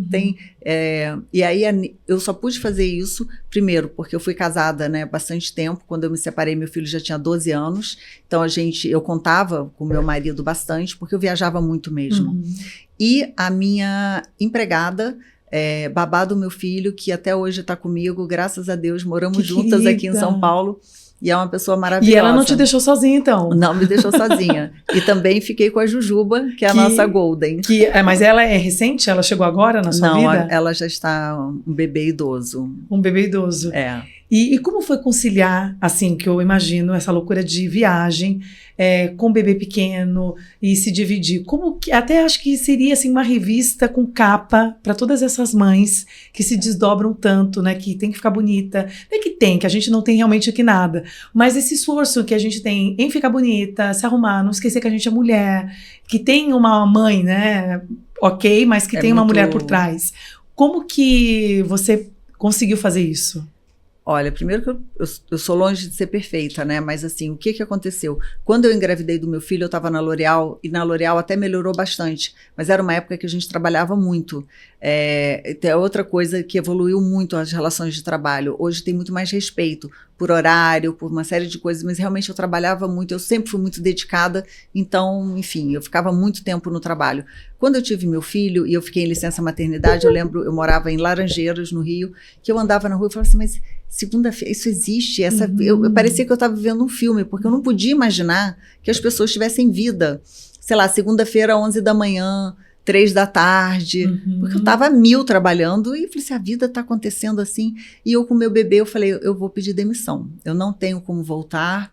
Speaker 2: E aí eu só pude fazer isso, primeiro, porque eu fui casada, né, bastante tempo. Quando eu me separei, meu filho já tinha 12 anos. Então eu contava com meu marido bastante, porque eu viajava muito mesmo. E a minha empregada, babá do meu filho, que até hoje está comigo, graças a Deus, moramos
Speaker 1: Que
Speaker 2: juntas aqui em
Speaker 1: querida.
Speaker 2: São Paulo. E é uma pessoa maravilhosa.
Speaker 1: E ela não te deixou sozinha, então?
Speaker 2: Não me deixou sozinha. E também fiquei com a Jujuba, que é a nossa Golden.
Speaker 1: Mas ela é recente? Ela chegou agora na sua vida?
Speaker 2: Não, ela já está um bebê idoso.
Speaker 1: Um bebê idoso.
Speaker 2: É.
Speaker 1: E como foi conciliar, assim, que eu imagino, essa loucura de viagem com um bebê pequeno e se dividir? Como que, até acho que seria, assim, uma revista com capa para todas essas mães que se desdobram tanto, né? Que tem que ficar bonita. Não é que a gente não tem realmente aqui nada. Mas esse esforço que a gente tem em ficar bonita, se arrumar, não esquecer que a gente é mulher, que tem uma mãe, né? Ok, mas que tem uma mulher por trás. Como que você conseguiu fazer isso?
Speaker 2: Olha, primeiro que eu sou longe de ser perfeita, né? Mas assim, o que aconteceu? Quando eu engravidei do meu filho, eu estava na L'Oréal, e na L'Oréal até melhorou bastante, mas era uma época que a gente trabalhava muito. É outra coisa que evoluiu muito as relações de trabalho. Hoje tem muito mais respeito por horário, por uma série de coisas, mas realmente eu trabalhava muito, eu sempre fui muito dedicada, então, enfim, eu ficava muito tempo no trabalho. Quando eu tive meu filho e eu fiquei em licença maternidade, eu lembro, eu morava em Laranjeiras, no Rio, que eu andava na rua e falava assim, mas segunda-feira, isso existe? Eu parecia que eu estava vivendo um filme, porque eu não podia imaginar que as pessoas tivessem vida. Sei lá, segunda-feira, 11 da manhã, 3 da tarde, porque eu estava a mil trabalhando e falei assim, a vida está acontecendo assim. E eu com meu bebê, eu falei, eu vou pedir demissão. Eu não tenho como voltar,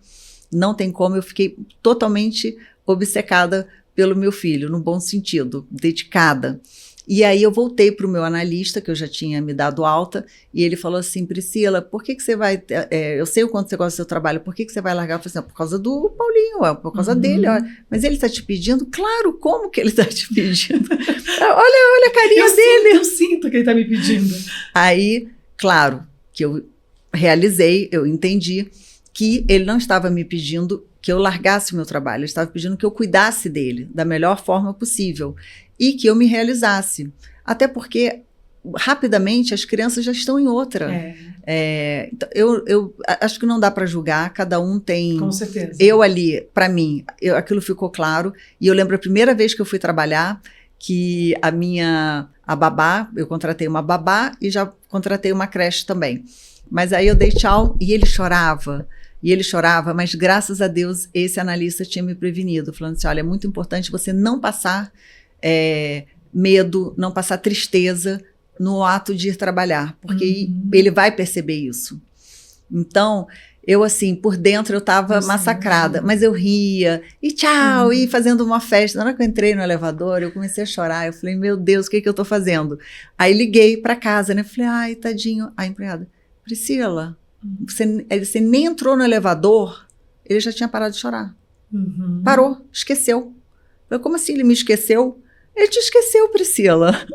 Speaker 2: não tem como. Eu fiquei totalmente obcecada pelo meu filho, no bom sentido, dedicada. E aí eu voltei para o meu analista, que eu já tinha me dado alta, e ele falou assim, Priscila, por que você vai... eu sei o quanto você gosta do seu trabalho, por que você vai largar? Eu falei assim, por causa do Paulinho, por causa dele. Ó. Mas ele está te pedindo? Claro, como que ele está te pedindo? olha a carinha dele.
Speaker 1: Eu sinto que ele está me pedindo.
Speaker 2: Aí, claro, que eu realizei, eu entendi que ele não estava me pedindo que eu largasse o meu trabalho, ele estava pedindo que eu cuidasse dele da melhor forma possível e que eu me realizasse. Até porque, rapidamente, as crianças já estão em outra. Eu acho que não dá para julgar, cada um tem...
Speaker 1: Com certeza.
Speaker 2: Eu ali, para mim, aquilo ficou claro. E eu lembro a primeira vez que eu fui trabalhar, que a babá, eu contratei uma babá e já contratei uma creche também. Mas aí eu dei tchau e ele chorava. E ele chorava, mas graças a Deus esse analista tinha me prevenido, falando assim, olha, é muito importante você não passar medo, não passar tristeza no ato de ir trabalhar, porque ele vai perceber isso. Então, eu assim, por dentro eu estava massacrada, mas eu ria, e tchau, e fazendo uma festa. Na hora que eu entrei no elevador, eu comecei a chorar, eu falei, meu Deus, o que eu estou fazendo? Aí liguei para casa, né, falei, ai, tadinho, a empregada, Priscila, você nem entrou no elevador, ele já tinha parado de chorar. Parou, esqueceu. Eu, como assim ele me esqueceu? Ele te esqueceu, Priscila.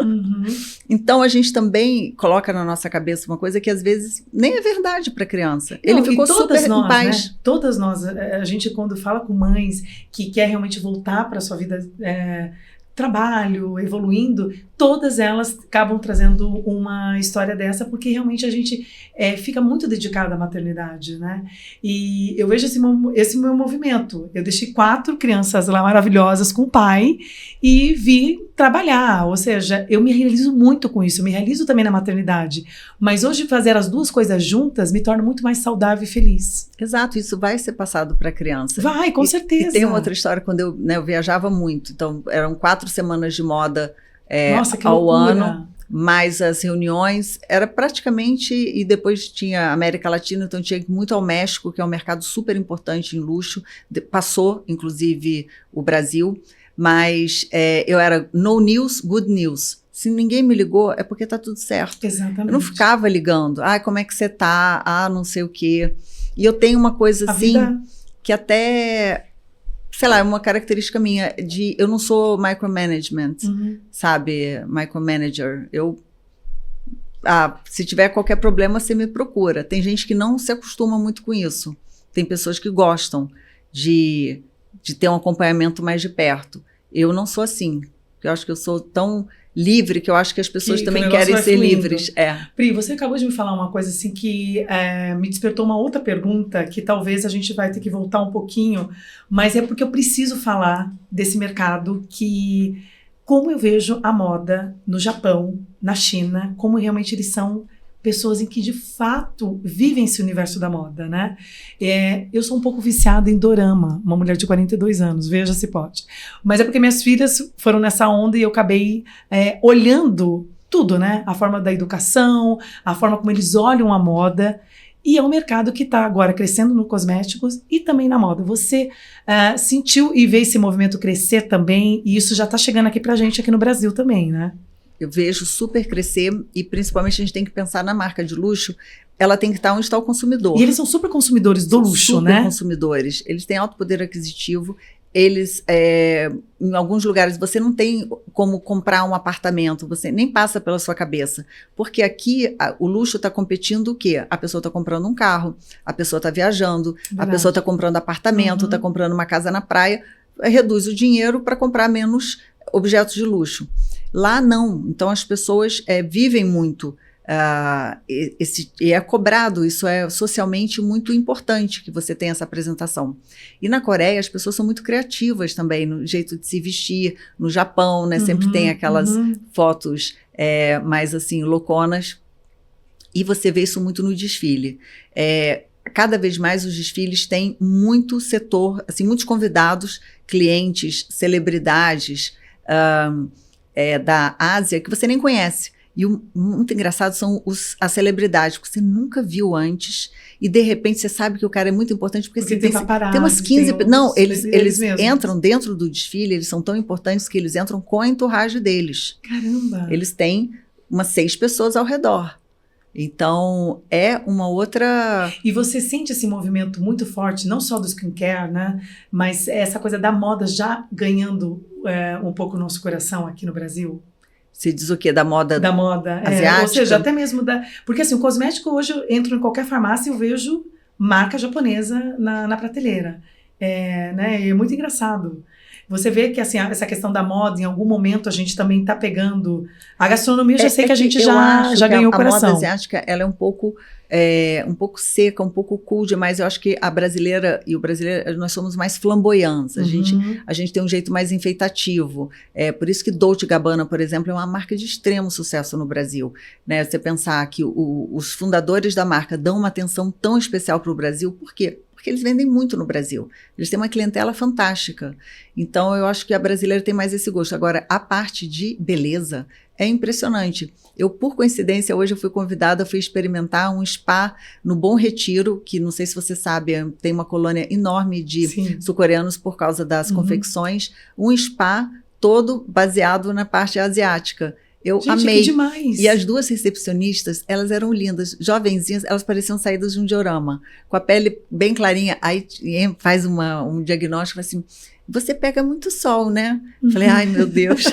Speaker 2: Então a gente também coloca na nossa cabeça uma coisa que às vezes nem é verdade para a criança. Ele ficou super em paz.
Speaker 1: Né? Todas nós, a gente quando fala com mães que quer realmente voltar para a sua vida, trabalho, evoluindo, todas elas acabam trazendo uma história dessa, porque realmente a gente fica muito dedicada à maternidade, né? E eu vejo esse meu movimento. Eu deixei 4 crianças lá maravilhosas com o pai e vi trabalhar, ou seja, eu me realizo muito com isso, eu me realizo também na maternidade, mas hoje fazer as duas coisas juntas me torna muito mais saudável e feliz.
Speaker 2: Exato, isso vai ser passado para a criança.
Speaker 1: Vai, com certeza.
Speaker 2: E tem uma outra história, quando eu viajava muito, então eram 4 semanas de moda
Speaker 1: Nossa, que
Speaker 2: ao
Speaker 1: loucura.
Speaker 2: ano, mas as reuniões era praticamente, e depois tinha a América Latina, então tinha muito ao México, que é um mercado super importante em luxo, passou inclusive o Brasil, mas eu era no news, good news. Se ninguém me ligou, é porque tá tudo certo.
Speaker 1: Exatamente.
Speaker 2: Eu não ficava ligando, como é que você tá, não sei o quê. E eu tenho uma coisa assim, que até... sei lá, é uma característica minha eu não sou micromanagement, sabe? Micromanager. Se tiver qualquer problema, você me procura. Tem gente que não se acostuma muito com isso. Tem pessoas que gostam de ter um acompanhamento mais de perto. Eu não sou assim. Eu acho que eu sou tão livre que eu acho que as pessoas também querem ser livres.
Speaker 1: Pri, você acabou de me falar uma coisa assim que me despertou uma outra pergunta que talvez a gente vai ter que voltar um pouquinho, mas é porque eu preciso falar desse mercado que, como eu vejo a moda no Japão, na China, como realmente eles são pessoas em que de fato vivem esse universo da moda, né? Eu sou um pouco viciada em dorama, uma mulher de 42 anos, veja se pode. Mas é porque minhas filhas foram nessa onda e eu acabei olhando tudo, né? A forma da educação, a forma como eles olham a moda. E é um mercado que está agora crescendo no cosméticos e também na moda. Você sentiu e vê esse movimento crescer também, e isso já está chegando aqui pra gente aqui no Brasil também, né?
Speaker 2: Eu vejo super crescer e principalmente a gente tem que pensar na marca de luxo, ela tem que estar onde está o consumidor.
Speaker 1: E eles são super consumidores do luxo,
Speaker 2: super
Speaker 1: né?
Speaker 2: Super consumidores. Eles têm alto poder aquisitivo. Eles, em alguns lugares, você não tem como comprar um apartamento, você nem passa pela sua cabeça. Porque aqui o luxo está competindo o quê? A pessoa está comprando um carro, a pessoa está viajando, a pessoa está comprando apartamento, está comprando uma casa na praia, reduz o dinheiro para comprar menos objetos de luxo. Lá não. Então as pessoas vivem muito. E é cobrado, isso é socialmente muito importante que você tenha essa apresentação. E na Coreia as pessoas são muito criativas também no jeito de se vestir. No Japão, né, sempre tem aquelas fotos mais assim louconas, e você vê isso muito no desfile. Cada vez mais os desfiles têm muito setor, assim, muitos convidados, clientes, celebridades da Ásia que você nem conhece. E o muito engraçado são as celebridades que você nunca viu antes e de repente você sabe que o cara é muito importante porque
Speaker 1: tem paparazzi,
Speaker 2: tem umas 15... Não, eles
Speaker 1: entram
Speaker 2: dentro do desfile, eles são tão importantes que eles entram com a entourage deles.
Speaker 1: Caramba!
Speaker 2: Eles têm umas 6 pessoas ao redor. Então, é uma outra...
Speaker 1: E você sente esse movimento muito forte, não só do skincare, né? Mas essa coisa da moda já ganhando um pouco o nosso coração aqui no Brasil?
Speaker 2: Você diz o quê? Da moda
Speaker 1: asiática? Ou seja, até mesmo porque assim, o cosmético hoje eu entro em qualquer farmácia e eu vejo marca japonesa na prateleira. Né? É muito engraçado. Você vê que assim, essa questão da moda, em algum momento a gente também está pegando... A gastronomia, eu já sei que a gente já ganhou o coração.
Speaker 2: A moda asiática, ela é um pouco seca, um pouco cool demais. Eu acho que a brasileira e o brasileiro, nós somos mais flamboyantes. A gente tem um jeito mais enfeitativo. Por isso que Dolce & Gabbana, por exemplo, é uma marca de extremo sucesso no Brasil. Né? Você pensar que os fundadores da marca dão uma atenção tão especial para o Brasil, por quê? Porque eles vendem muito no Brasil. Eles têm uma clientela fantástica. Então, eu acho que a brasileira tem mais esse gosto. Agora, a parte de beleza é impressionante. Eu, por coincidência, hoje eu fui convidada, fui experimentar um spa no Bom Retiro, que não sei se você sabe, tem uma colônia enorme de sul-coreanos por causa das confecções. Um spa todo baseado na parte asiática. Eu amei.
Speaker 1: Que demais.
Speaker 2: E as 2 recepcionistas, elas eram lindas, jovenzinhas, elas pareciam saídas de um diorama, com a pele bem clarinha. Aí faz um diagnóstico assim, você pega muito sol, né? Falei, ai meu Deus.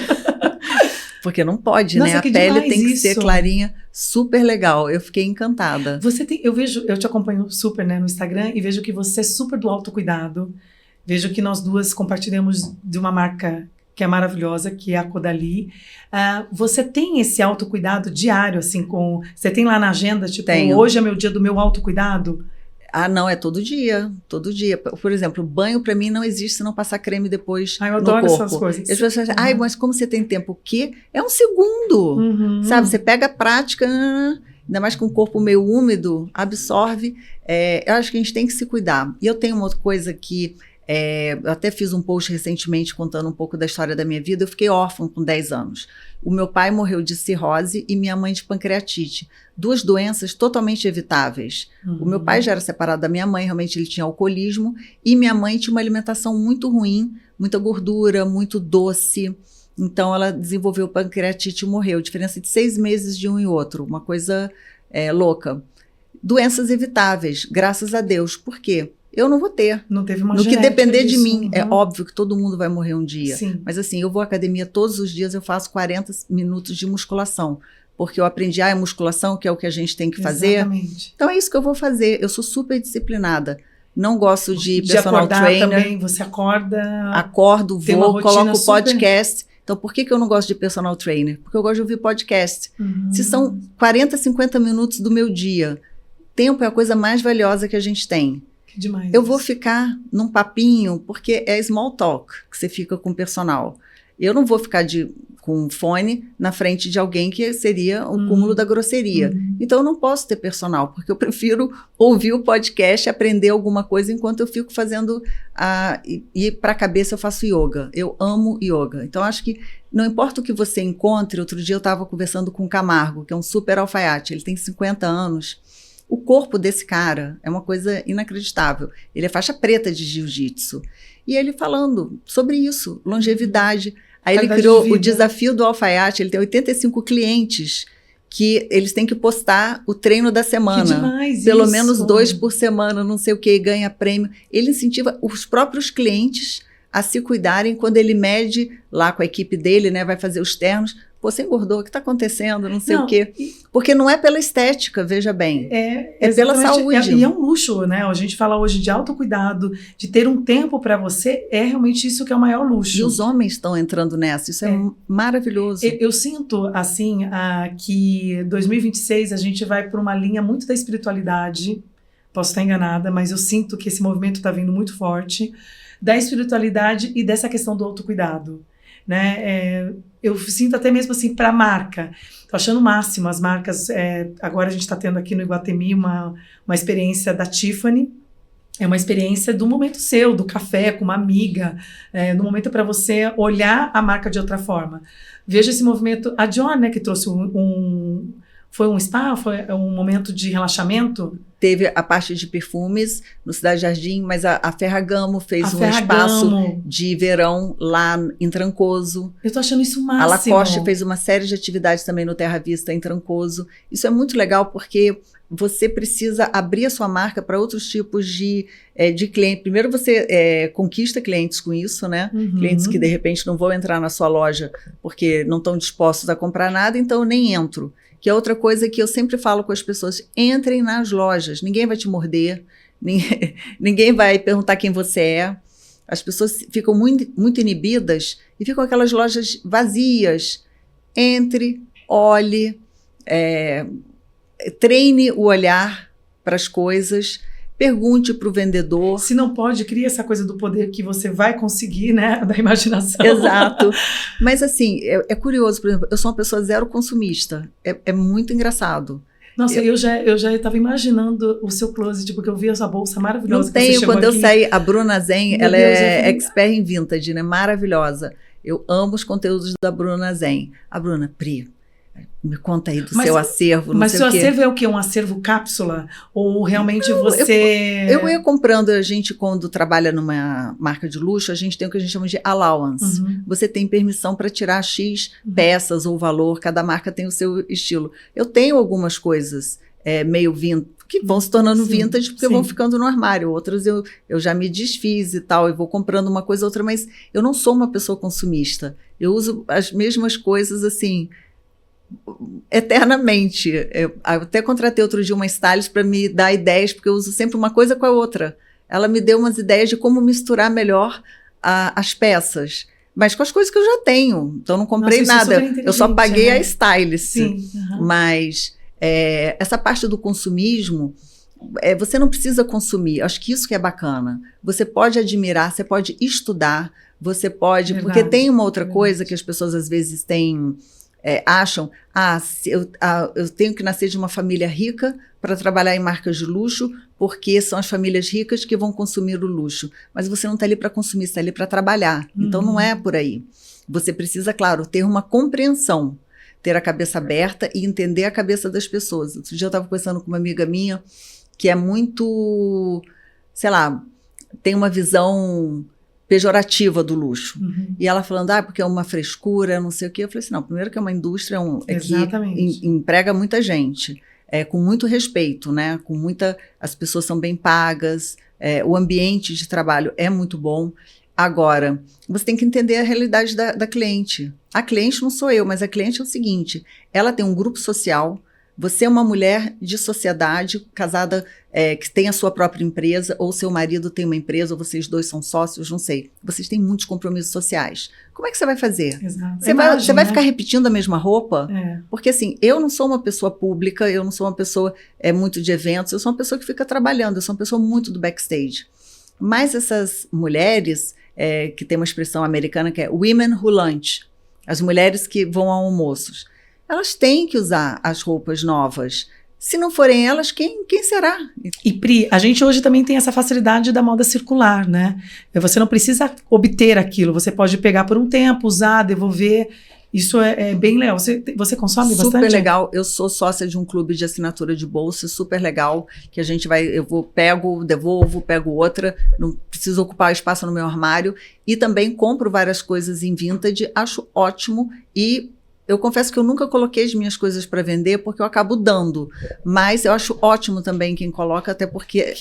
Speaker 2: Porque não pode,
Speaker 1: Nossa,
Speaker 2: né? A pele tem que ser clarinha, super legal. Eu fiquei encantada.
Speaker 1: Eu te acompanho super, né, no Instagram e vejo que você é super do autocuidado. Vejo que nós duas compartilhamos de uma marca que é maravilhosa, que é a Caudalie. Você tem esse autocuidado diário, assim, você tem lá na agenda, tipo, hoje é meu dia do meu autocuidado?
Speaker 2: Não, é todo dia, todo dia. Por exemplo, banho pra mim não existe se não passar creme depois
Speaker 1: eu
Speaker 2: no
Speaker 1: adoro
Speaker 2: corpo.
Speaker 1: essas coisas.
Speaker 2: As pessoas dizem, mas como você tem tempo? O quê? É um segundo, sabe? Você pega a prática, ainda mais com o corpo meio úmido, absorve. Eu acho que a gente tem que se cuidar. E eu tenho uma outra coisa que... eu até fiz um post recentemente contando um pouco da história da minha vida. Eu fiquei órfã com 10 anos. O meu pai morreu de cirrose e minha mãe de pancreatite. 2 doenças totalmente evitáveis. O meu pai já era separado da minha mãe, realmente ele tinha alcoolismo, e minha mãe tinha uma alimentação muito ruim, muita gordura, muito doce. Então ela desenvolveu pancreatite e morreu. Diferença de 6 meses de um e outro, uma coisa louca. Doenças evitáveis, graças a Deus. Por quê? Eu não vou ter.
Speaker 1: Não teve uma
Speaker 2: No que depender
Speaker 1: disso.
Speaker 2: de mim, é óbvio que todo mundo vai morrer um dia.
Speaker 1: Sim.
Speaker 2: Mas assim, eu vou à academia todos os dias, eu faço 40 minutos de musculação. Porque eu aprendi, é musculação, que é o que a gente tem que fazer.
Speaker 1: Exatamente.
Speaker 2: Então é isso que eu vou fazer. Eu sou super disciplinada. Não gosto de personal trainer.
Speaker 1: Também, você acorda...
Speaker 2: Acordo, vou, coloco o podcast.
Speaker 1: Super...
Speaker 2: Então, por que eu não gosto de personal trainer? Porque eu gosto de ouvir podcast. Se são 40, 50 minutos do meu dia, tempo é a coisa mais valiosa que a gente tem.
Speaker 1: Que demais.
Speaker 2: Eu vou ficar num papinho, porque é small talk que você fica com o personal. Eu não vou ficar com fone na frente de alguém que seria o cúmulo da grosseria. Então, eu não posso ter personal, porque eu prefiro ouvir o podcast, aprender alguma coisa enquanto eu fico fazendo e para a cabeça eu faço yoga. Eu amo yoga. Então, acho que não importa o que você encontre. Outro dia eu estava conversando com o Camargo, que é um super alfaiate. Ele tem 50 anos. O corpo desse cara é uma coisa inacreditável. Ele é faixa preta de jiu-jitsu. E ele falando sobre isso, longevidade. Aí ele criou o desafio do alfaiate. Ele tem 85 clientes que eles têm que postar o treino da semana.
Speaker 1: Que demais
Speaker 2: pelo
Speaker 1: isso.
Speaker 2: menos 2 por semana, não sei o que, ganha prêmio. Ele incentiva os próprios clientes a se cuidarem quando ele mede lá com a equipe dele, né? Vai fazer os ternos. Pô, você engordou, o que está acontecendo? Não sei o quê. Porque não é pela estética, veja bem. É pela saúde.
Speaker 1: E é um luxo, né? A gente fala hoje de autocuidado, de ter um tempo para você, é realmente isso que é o maior luxo.
Speaker 2: E os homens estão entrando nessa, isso é maravilhoso.
Speaker 1: Eu sinto, assim, que 2026 a gente vai por uma linha muito da espiritualidade, posso estar enganada, mas eu sinto que esse movimento está vindo muito forte, da espiritualidade e dessa questão do autocuidado. Né? Eu sinto até mesmo assim para a marca, tô achando o máximo as marcas. Agora a gente está tendo aqui no Iguatemi uma experiência da Tiffany, é uma experiência do momento seu, do café com uma amiga, no momento para você olhar a marca de outra forma. Veja esse movimento, a Dior, né, que trouxe foi um spa, foi um momento de relaxamento.
Speaker 2: Teve a parte de perfumes no Cidade Jardim, mas a Ferragamo fez espaço de verão lá em Trancoso.
Speaker 1: Eu tô achando isso o máximo.
Speaker 2: A Lacoste fez uma série de atividades também no Terra Vista, em Trancoso. Isso é muito legal porque você precisa abrir a sua marca para outros tipos de cliente. Primeiro você conquista clientes com isso, né? Clientes que de repente não vão entrar na sua loja porque não estão dispostos a comprar nada, então eu nem entro. Que é outra coisa que eu sempre falo com as pessoas: entrem nas lojas, ninguém vai te morder, ninguém vai perguntar quem você é. As pessoas ficam muito, muito inibidas e ficam aquelas lojas vazias. Entre, olhe, treine o olhar para as coisas, pergunte para o vendedor.
Speaker 1: Se não pode, cria essa coisa do poder que você vai conseguir, né? Da imaginação.
Speaker 2: Exato. Mas assim, é curioso, por exemplo, eu sou uma pessoa zero consumista. É muito engraçado.
Speaker 1: Nossa, eu já estava imaginando o seu closet, porque eu vi essa bolsa maravilhosa.
Speaker 2: Não tenho, quando eu saí, a Bruna Zen, ela é expert em vintage, né? Maravilhosa. Eu amo os conteúdos da Bruna Zen. A Bruna, Pri, me conta aí do seu acervo, não sei o quê. Mas seu
Speaker 1: acervo é o quê? Um acervo cápsula? Ou realmente você...
Speaker 2: Eu ia comprando, a gente quando trabalha numa marca de luxo, a gente tem o que a gente chama de allowance. Você tem permissão para tirar X peças ou valor, cada marca tem o seu estilo. Eu tenho algumas coisas meio vintage, que vão se tornando vintage porque vão ficando no armário. Outras eu já me desfiz e tal, e vou comprando uma coisa ou outra, mas eu não sou uma pessoa consumista. Eu uso as mesmas coisas assim... eternamente. Eu até contratei outro dia uma stylist para me dar ideias, porque eu uso sempre uma coisa com a outra. Ela me deu umas ideias de como misturar melhor as peças, mas com as coisas que eu já tenho. Então não comprei nada, eu só paguei a stylist. Mas essa parte do consumismo, você não precisa consumir. Acho que isso que é bacana. Você pode admirar, você pode estudar, você pode... Porque tem uma outra coisa que as pessoas às vezes acham, eu tenho que nascer de uma família rica para trabalhar em marcas de luxo, porque são as famílias ricas que vão consumir o luxo. Mas você não está ali para consumir, você está ali para trabalhar. Então não é por aí. Você precisa, claro, ter uma compreensão, ter a cabeça aberta e entender a cabeça das pessoas. Outro dia eu estava conversando com uma amiga minha que é muito, sei lá, tem uma visão pejorativa do luxo. E ela falando, porque é uma frescura, não sei o quê. Eu falei assim, não, primeiro que é uma indústria que emprega muita gente, com muito respeito, né? As pessoas são bem pagas, o ambiente de trabalho é muito bom. Agora, você tem que entender a realidade da cliente. A cliente não sou eu, mas a cliente é o seguinte, ela tem um grupo social. Você é uma mulher de sociedade, casada, que tem a sua própria empresa, ou seu marido tem uma empresa, ou vocês dois são sócios, não sei. Vocês têm muitos compromissos sociais. Como é que você vai fazer?
Speaker 1: Exato.
Speaker 2: Você vai ficar repetindo a mesma roupa? Porque assim, eu não sou uma pessoa pública, eu não sou uma pessoa muito de eventos, eu sou uma pessoa que fica trabalhando, eu sou uma pessoa muito do backstage. Mas essas mulheres, que tem uma expressão americana que é women who lunch, as mulheres que vão a almoços. Elas têm que usar as roupas novas. Se não forem elas, quem será?
Speaker 1: E Pri, a gente hoje também tem essa facilidade da moda circular, né? Você não precisa obter aquilo, você pode pegar por um tempo, usar, devolver. Isso é bem legal. Você consome bastante?
Speaker 2: Super legal. Eu sou sócia de um clube de assinatura de bolsa, super legal, que a gente pego, devolvo, pego outra, não preciso ocupar espaço no meu armário, e também compro várias coisas em vintage, acho ótimo, e eu confesso que eu nunca coloquei as minhas coisas para vender, porque eu acabo dando. Mas eu acho ótimo também quem coloca, até porque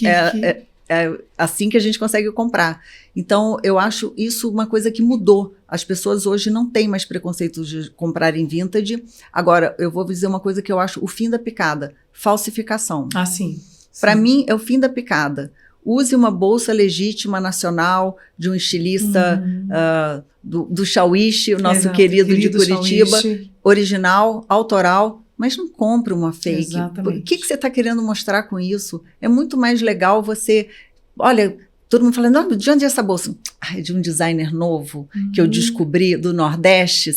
Speaker 2: é assim que a gente consegue comprar. Então, eu acho isso uma coisa que mudou. As pessoas hoje não têm mais preconceito de comprar em vintage. Agora, eu vou dizer uma coisa que eu acho o fim da picada: falsificação.
Speaker 1: Ah, sim.
Speaker 2: Para mim, é o fim da picada. Use uma bolsa legítima nacional de um estilista do Chauíche, o nosso querido de Curitiba, Chauíche. Original, autoral, mas não compre uma fake.
Speaker 1: Exatamente.
Speaker 2: O que você está querendo mostrar com isso? É muito mais legal você... Olha, todo mundo falando, de onde é essa bolsa? É de um designer novo que eu descobri do Nordeste,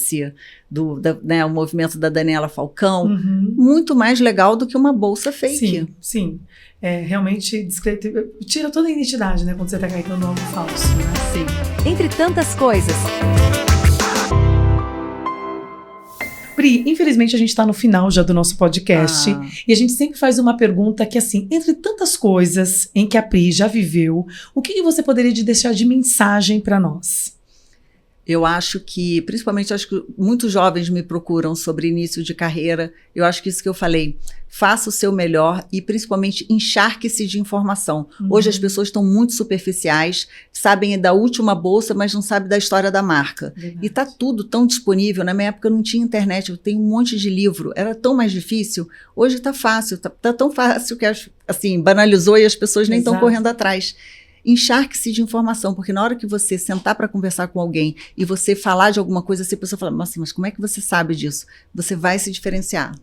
Speaker 2: o movimento da Daniela Falcão. Muito mais legal do que uma bolsa fake.
Speaker 1: Sim, sim. Realmente tira toda a identidade, né, quando você está carregando algo falso, né?
Speaker 2: Sim.
Speaker 3: Entre tantas coisas.
Speaker 1: Pri, infelizmente a gente está no final já do nosso podcast e a gente sempre faz uma pergunta que, assim, entre tantas coisas em que a Pri já viveu, o que você poderia deixar de mensagem para nós?
Speaker 2: Eu acho que, principalmente, acho que muitos jovens me procuram sobre início de carreira. Eu acho que isso que eu falei, faça o seu melhor e, principalmente, encharque-se de informação. Hoje as pessoas estão muito superficiais, sabem da última bolsa, mas não sabem da história da marca.
Speaker 1: Verdade.
Speaker 2: E está tudo tão disponível. Na minha época não tinha internet, eu tenho um monte de livro. Era tão mais difícil. Hoje está fácil, tá tão fácil que, assim, banalizou e as pessoas nem estão correndo atrás. Encharque-se de informação, porque na hora que você sentar para conversar com alguém e você falar de alguma coisa, se a pessoa fala, nossa, mas como é que você sabe disso? Você vai se diferenciar.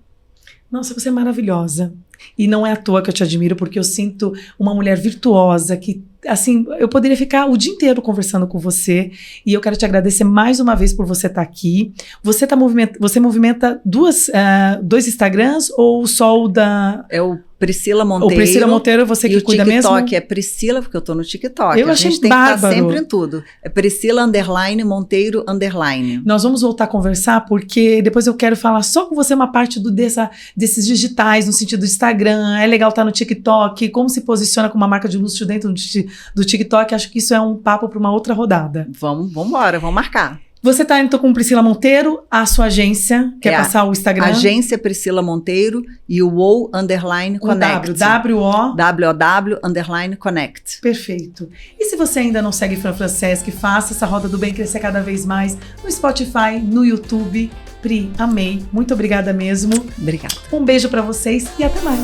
Speaker 1: Nossa, você é maravilhosa. E não é à toa que eu te admiro, porque eu sinto uma mulher virtuosa que, assim, eu poderia ficar o dia inteiro conversando com você. E eu quero te agradecer mais uma vez por você estar aqui. Você movimenta dois Instagrams ou só o da...
Speaker 2: É o Priscila Monteiro.
Speaker 1: O Priscila Monteiro é você que cuida mesmo?
Speaker 2: E o TikTok é Priscila, porque eu tô no TikTok.
Speaker 1: Eu achei
Speaker 2: gente tem
Speaker 1: bárbaro.
Speaker 2: Que estar sempre em tudo. É Priscila _Monteiro _.
Speaker 1: Nós vamos voltar a conversar, porque depois eu quero falar só com você uma parte desses digitais, no sentido do Instagram. É legal estar no TikTok, como se posiciona com uma marca de luxo dentro do TikTok. Acho que isso é um papo para uma outra rodada.
Speaker 2: Vamos embora, vamos marcar.
Speaker 1: Você está então com Priscila Monteiro, a sua agência, quer passar o Instagram?
Speaker 2: Agência Priscila Monteiro e o WOW _Connect. WOW _Connect.
Speaker 1: Perfeito. E se você ainda não segue Fran Franceschi, faça essa roda do bem crescer cada vez mais no Spotify, no YouTube. Pri, amei. Muito obrigada mesmo.
Speaker 2: Obrigada.
Speaker 1: Um beijo para vocês e até mais.